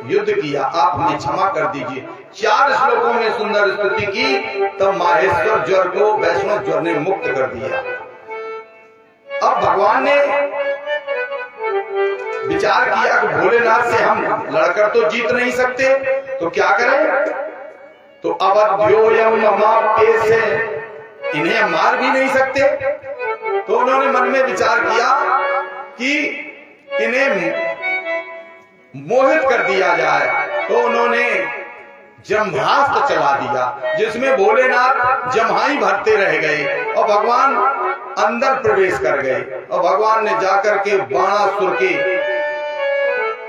युद्ध किया, आप हमें क्षमा कर दीजिए। 4 श्लोकों में सुंदर स्तुति की तो माहेश्वर ज्वर को वैष्णव ज्वर ने मुक्त कर दिया। अब भगवान ने विचार किया कि भोलेनाथ से हम लड़कर तो जीत नहीं सकते, तो क्या करें? तो अवध्योयम ममाप्ये से इन्हें मार भी नहीं सकते। तो उन्होंने मन में विचार किया कि इन्हें मोहित कर दिया जाए। तो उन्होंने जम्भास्त्र चला दिया जिसमें भोलेनाथ जम्हाई भरते रह गए और भगवान अंदर प्रवेश कर गए। और भगवान ने जाकर के बाणासुर के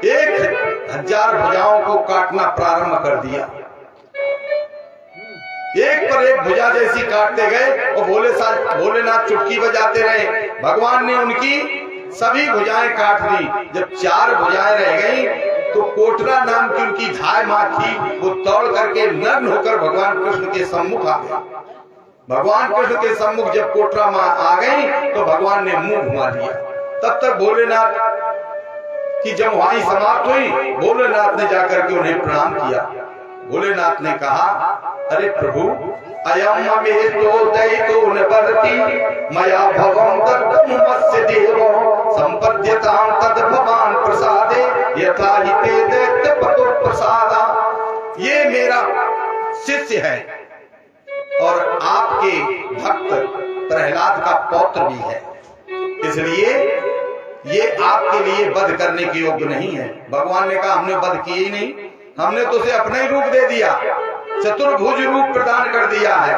1000 भुजाओं को काटना प्रारंभ कर दिया। एक पर एक भुजा जैसी काटते गए और भोलेनाथ चुटकी बजाते रहे। भगवान ने उनकी सभी भुजाएं काट दी। जब 4 भुजाएं रह गई तो कोटरा नाम की उनकी धाय मां थी, वो दौड़ करके नग्न होकर भगवान कृष्ण के सम्मुख आ गई। भगवान कृष्ण के सम्मुख जब कोटरा मां आ गई तो भगवान ने मुंह घुमा दिया। तब तक भोलेनाथ कि जब वाणी समाप्त हुई, भोलेनाथ ने जाकर के उन्हें प्रणाम किया। भोलेनाथ ने कहा, अरे प्रभु, अयम में तो दैतो नवर्ति मया भवं दत्तम मत्स्य देवो संपद्यतां तद भवान प्रसादे यथा हि ते दैत्य पतो प्रसादा। ये मेरा शिष्य है और आपके भक्त प्रहलाद का पौत्र भी है, इसलिए ये आपके लिए वध करने के योग्य नहीं है। भगवान ने कहा, हमने वध किए ही नहीं, हमने तो उसे अपना ही रूप दे दिया, चतुर्भुज रूप प्रदान कर दिया है।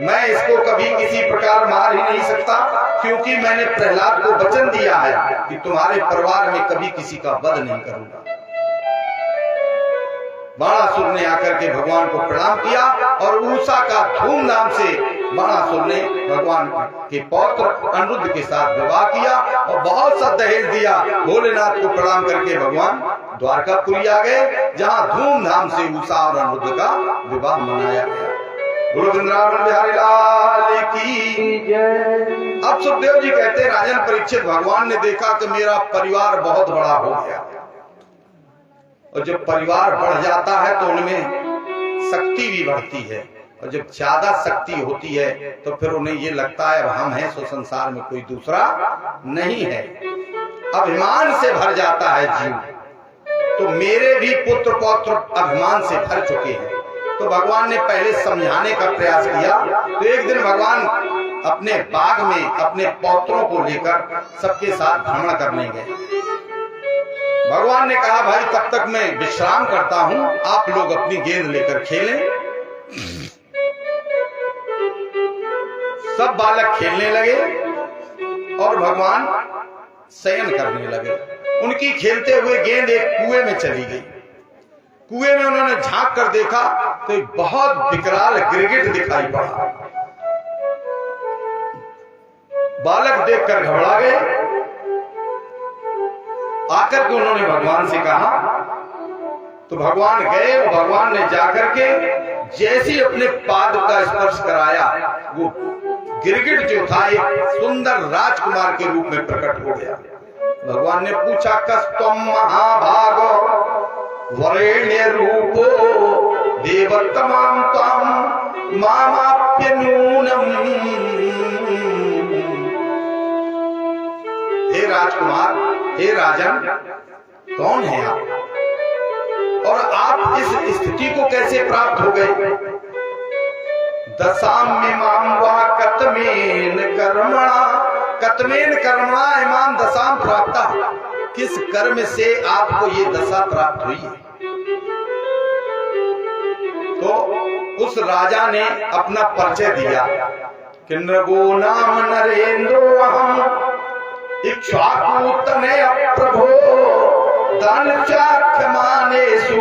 मैं इसको कभी किसी प्रकार मार ही नहीं सकता, क्योंकि मैंने प्रहलाद को वचन दिया है कि तुम्हारे परिवार में कभी किसी का वध नहीं करूंगा। बाणासुर ने आकर के भगवान को प्रणाम किया और उषा का धूमधाम से बाणासुर ने भगवान के पौत्र अनिरुद्ध के साथ विवाह किया और बहुत सा दहेज दिया। भोलेनाथ को प्रणाम करके भगवान द्वारकापुरी आ गए, जहाँ धूमधाम से उषा और अनिरुद्ध का विवाह मनाया गया। गुरु वृंदावन बिहारी लाल की जय। अब सुखदेव जी कहते, राजन परीक्षित, भगवान ने देखा कि मेरा परिवार बहुत बड़ा हो गया, और जब परिवार बढ़ जाता है तो उनमें शक्ति भी बढ़ती है, और जब ज्यादा शक्ति होती है तो फिर उन्हें ये लगता है अब हम हैं सो संसार में कोई दूसरा नहीं है। अभिमान से भर जाता है जीव, तो मेरे भी पुत्र पौत्र अभिमान से भर चुके हैं। तो भगवान ने पहले समझाने का प्रयास किया। तो एक दिन भगवान अपने बाग में अपने पौत्रों को लेकर सबके साथ भ्रमण करने गए। भगवान ने कहा, भाई तब तक मैं विश्राम करता हूं, आप लोग अपनी गेंद लेकर खेलें। सब बालक खेलने लगे और भगवान शयन करने लगे। उनकी खेलते हुए गेंद एक कुएं में चली गई। कुएं में उन्होंने झांक कर देखा तो एक बहुत विकराल गिरगिट दिखाई पड़ा। बालक देखकर घबरा गए। आकर के उन्होंने भगवान से कहा, तो भगवान गए। भगवान ने जाकर के जैसे अपने पाद का स्पर्श कराया, वो गिरगिट जो था एक सुंदर राजकुमार के रूप में प्रकट हो गया। भगवान ने पूछा, कस्तम महाभागो वरेण्य रूपो देवत्तमां त्वां मामाप्यनूनम। हे राजकुमार, हे राजन, कौन है आप और आप इस स्थिति को कैसे प्राप्त हो गए? दशाम में माम वा कतमेन कर्मणा, कतमेन कर्मणा इमाम दशाम प्राप्ता। किस कर्म से आपको ये दशा प्राप्त हुई है? तो उस राजा ने अपना परिचय दिया कि नृगो नाम नरेंद्रो अहम इक्ष्वाकुतनय प्रभो दान चाख्यमानेषु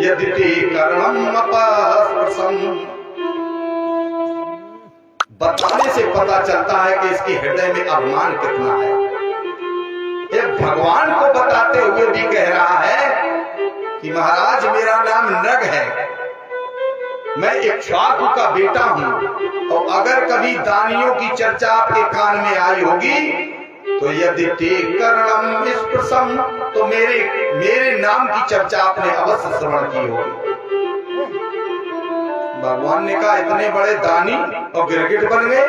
यदि ते कर्मम् अपस्पृशम्। बताने से पता चलता है कि इसके हृदय में अभिमान कितना है। ये भगवान को बताते हुए भी कह रहा है कि महाराज मेरा नाम नृग है, मैं इक्ष्वाकु का बेटा हूं, और अगर कभी दानियों की चर्चा आपके कान में आई होगी तो यदि ते कर्णम स्पृशम, तो मेरे नाम की चर्चा आपने अवश्य श्रवण की होगी। भगवान ने कहा, इतने बड़े दानी और गिरगिट बन गए?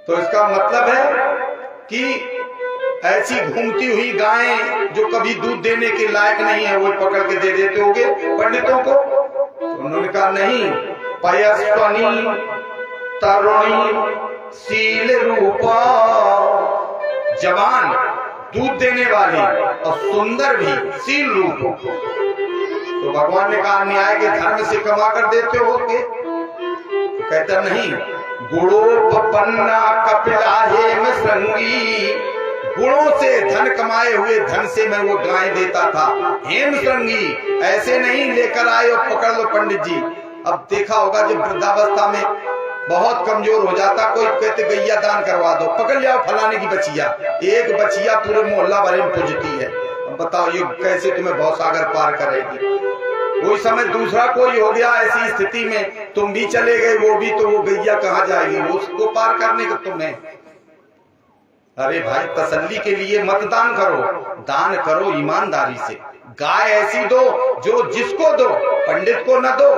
तो इसका मतलब है कि ऐसी घूमती हुई गायें जो कभी दूध देने के लायक नहीं है, वो पकड़ के दे देते होंगे पंडितों को। तो उन्होंने कहा, नहीं, पयस्वनी तरुणी शील रूपा, जवान दूध देने वाली और सुंदर भी शील रूप। तो भगवान ने कहा, न्याय के धर्म से कमा कर देते हो के? तो कहता, नहीं, गुणोपन्ना कपिला हेम श्रृंगी, गुणों से धन कमाए हुए धन से मैं वो गाय देता था। हेम श्रृंगी ऐसे नहीं लेकर आए और पकड़ लो पंडित जी। अब देखा होगा जब वृद्धावस्था में बहुत कमजोर हो जाता, कोई कहते गैया दान करवा दो, पकड़ जाओ फलाने की बचिया। एक बचिया पूरे मोहल्ला भरे में पूजती है। अब बताओ ये कैसे तुम्हें भवसागर पार करेगी? कोई समय दूसरा कोई हो गया ऐसी स्थिति में, तुम भी चले गए, वो भी, तो वो गैया कहाँ जाएगी? वो उसको पार करने का तुम्हें। अरे भाई, तसल्ली के लिए मतदान करो, दान करो ईमानदारी से। गाय ऐसी दो जो जिसको दो, पंडित को न दो,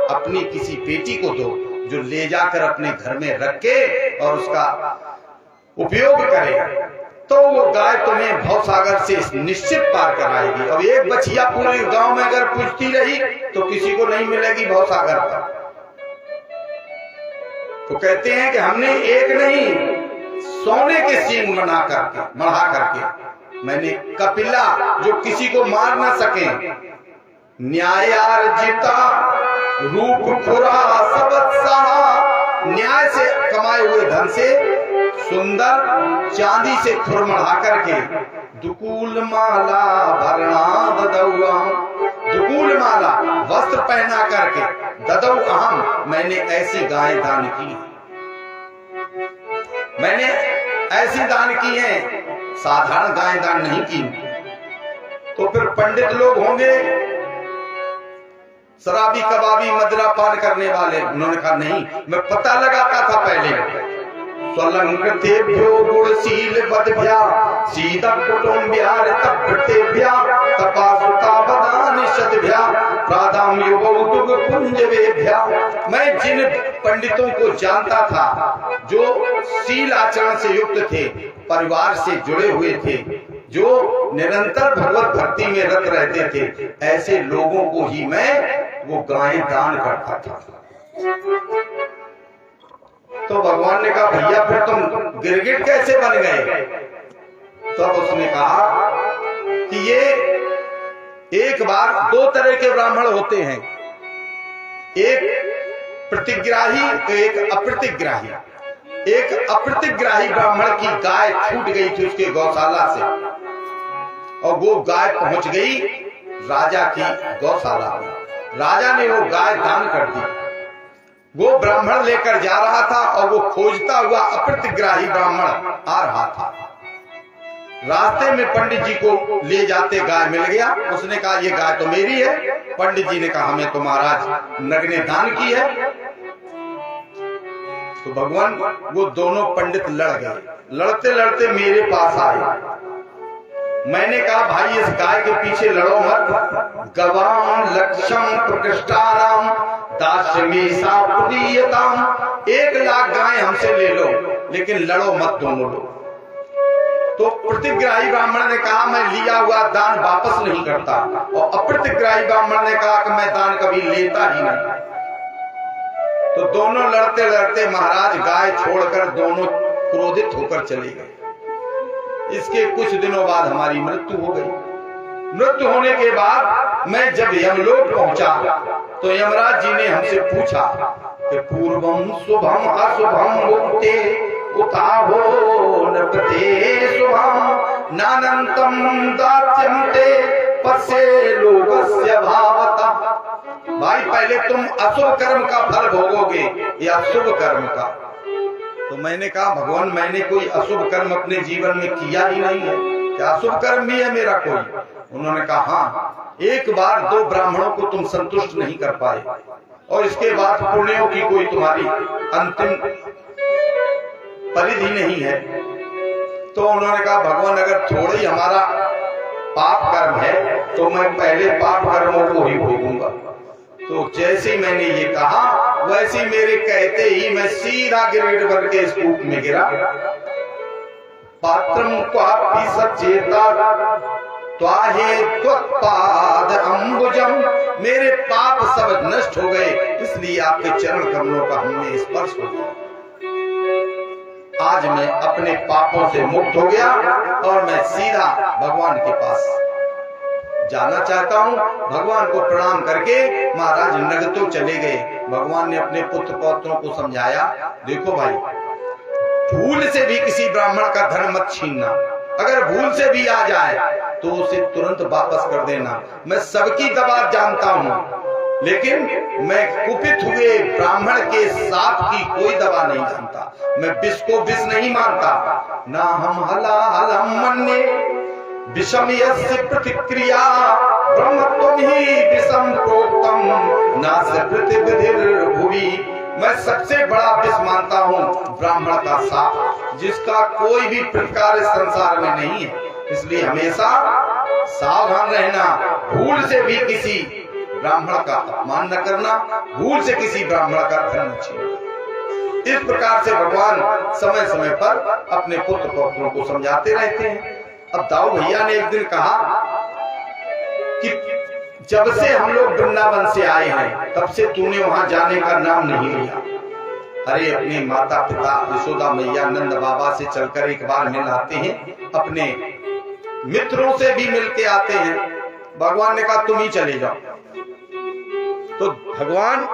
अपनी किसी बेटी को दो, जो ले जाकर अपने घर में रख के और उसका उपयोग करेगा, तो वो गाय तुम्हें भवसागर से निश्चित पार कराएगी। अब एक बछिया पूरे गांव में अगर पूछती रही तो किसी को नहीं मिलेगी भवसागर पर। तो कहते हैं कि हमने एक नहीं, सोने के सींग मढ़ा करके मैंने कपिला, जो किसी को मार न सके, न्यायार्जिता रूप खुरा सबत सहा, न्याय से कमाए हुए धन से सुंदर चांदी से खुर मढ़ा करके दुकूल माला भरणा ददौआ, दुकूल माला वस्त्र पहना करके ददौ अहम, मैंने ऐसी गाय दान की, मैंने ऐसी दान की है, साधारण गाय दान नहीं की। तो फिर पंडित लोग होंगे शराबी कबाबी मदिरा पान करने वाले, उन्होंने कहा नहीं, मैं पता लगाता था पहले। स्वलंकृतेभ्यो गुणशील वद्भ्या सीता कुटुम्ब्यार तप्तेभ्या तपासुता बदानिषद्भ्या प्रादाम्यो बौद्धुग पुंजवेभ्या। मैं जिन पंडितों को जानता था जो शील आचरण से युक्त थे, परिवार से जुड़े हुए थे, जो निरंतर भगवत भक्ति में रत रहते थे, ऐसे लोगों को ही मैं वो गाय दान करता था। तो भगवान ने कहा भैया फिर तुम गिरगिट कैसे बन गए? तब उसने कहा कि ये एक बार दो तरह के ब्राह्मण होते हैं, एक प्रतिग्राही तो एक अप्रतिग्राही। एक अप्रतिग्राही ब्राह्मण की गाय छूट गई थी उसके गौशाला से, और वो गाय पहुंच गई राजा की गौशाला में। राजा ने वो गाय दान कर दी। वो ब्राह्मण लेकर जा रहा था और वो खोजता हुआ अप्रतिग्राही ब्राह्मण आ रहा था। रास्ते में पंडित जी को ले जाते गाय मिल गया। उसने कहा ये गाय तो मेरी है। पंडित जी ने कहा हमें तो महाराज नग ने दान की है। तो भगवान वो दोनों पंडित लड़ गए। लड़ते लड़ते मेरे पास आए। मैंने कहा भाई इस गाय के पीछे लड़ो मत। गवाम लक्षम प्रकृष्टानाम दास्यमीसा पुदीयताम। 1 लाख गाय हमसे ले लो लेकिन लड़ो मत दोनों लोग। तो प्रतिग्राही ब्राह्मण ने कहा मैं लिया हुआ दान वापस नहीं करता, और अप्रतिग्राही ब्राह्मण ने कहा कि मैं दान कभी लेता ही नहीं। तो दोनों लड़ते लड़ते महाराज गाय छोड़कर दोनों क्रोधित होकर चले गए। इसके कुछ दिनों बाद हमारी मृत्यु हो गई। मृत्यु होने के बाद मैं जब यमलोक पहुंचा तो यमराज जी ने हमसे पूछा कि पूर्वम शुभम अशुभम मुक्ते उताहो नपते शुभम नानंतम दास्यन्ते पश्ये लोकस्य भावता। भाई पहले तुम अशुभ कर्म का फल भोगोगे या शुभ कर्म का? तो मैंने कहा भगवान मैंने कोई अशुभ कर्म अपने जीवन में किया ही नहीं है, क्या अशुभ कर्म भी है मेरा कोई? उन्होंने कहा हाँ, एक बार 2 ब्राह्मणों को तुम संतुष्ट नहीं कर पाए और इसके बाद पुण्यों की कोई तुम्हारी अंतिम परिधि नहीं है। तो उन्होंने कहा भगवान अगर थोड़ा ही हमारा पाप कर्म है तो मैं पहले पाप कर्मों को ही भोगूंगा। तो जैसे मैंने ये कहा वैसे मेरे कहते ही मैं सीधा गिरगिट बन के इस कूप में गिरा। पात्रम क्वापि सचेता त्वाहे त्वत्पाद अंबुजम। मेरे पाप सब नष्ट हो गए इसलिए आपके चरण कमलों का हमने स्पर्श हो गया। आज मैं अपने पापों से मुक्त हो गया और मैं सीधा भगवान के पास जाना चाहता हूँ। भगवान को प्रणाम करके महाराज नग तो चले गए। भगवान ने अपने पुत्र पौत्रों को समझाया देखो भाई भूल से भी किसी ब्राह्मण का धन मत छीनना। अगर भूल से भी आ जाए तो उसे तुरंत वापस कर देना। मैं सबकी दवा जानता हूँ लेकिन मैं कुपित हुए ब्राह्मण के साप की कोई दवा नहीं जानता। मैं विष को विष नहीं मानता। ना हम हलाहलम मन्ये विषम यस्य प्रतिक्रिया ब्रह्मत्वं ही विषम प्रोक्तम नास्य प्रतिविधिर्भुवि। मैं सबसे बड़ा विष मानता हूँ ब्राह्मण का साप, जिसका कोई भी प्रकार इस संसार में नहीं है। इसलिए हमेशा सावधान रहना, भूल से भी किसी ब्राह्मण का अपमान न करना, भूल से किसी ब्राह्मण का धन न छीनना। इस प्रकार से भगवान समय समय पर अपने पुत्र पौत्रों को समझाते रहते हैं। अब दाऊ भैया ने एक दिन कहा कि जब से हम लोग वृंदावन से आए हैं तब से तूने वहां जाने का नाम नहीं लिया। अरे अपने माता पिता यशोदा मैया नंद बाबा से चलकर एक बार मिल आते हैं, अपने मित्रों से भी मिल के आते हैं। भगवान ने कहा तुम ही चले जाओ। तो भगवान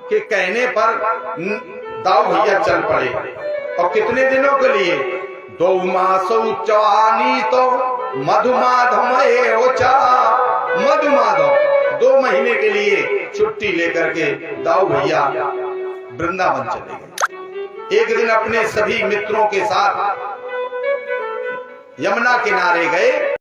के कहने पर दाऊ भैया चल पड़े। और कितने दिनों के लिए? 2 मासों चवानी तो मधुमाधव मधुमाधव 2 महीने के लिए छुट्टी लेकर के दाऊ भैया वृंदावन चले गए। एक दिन अपने सभी मित्रों के साथ यमुना किनारे गए।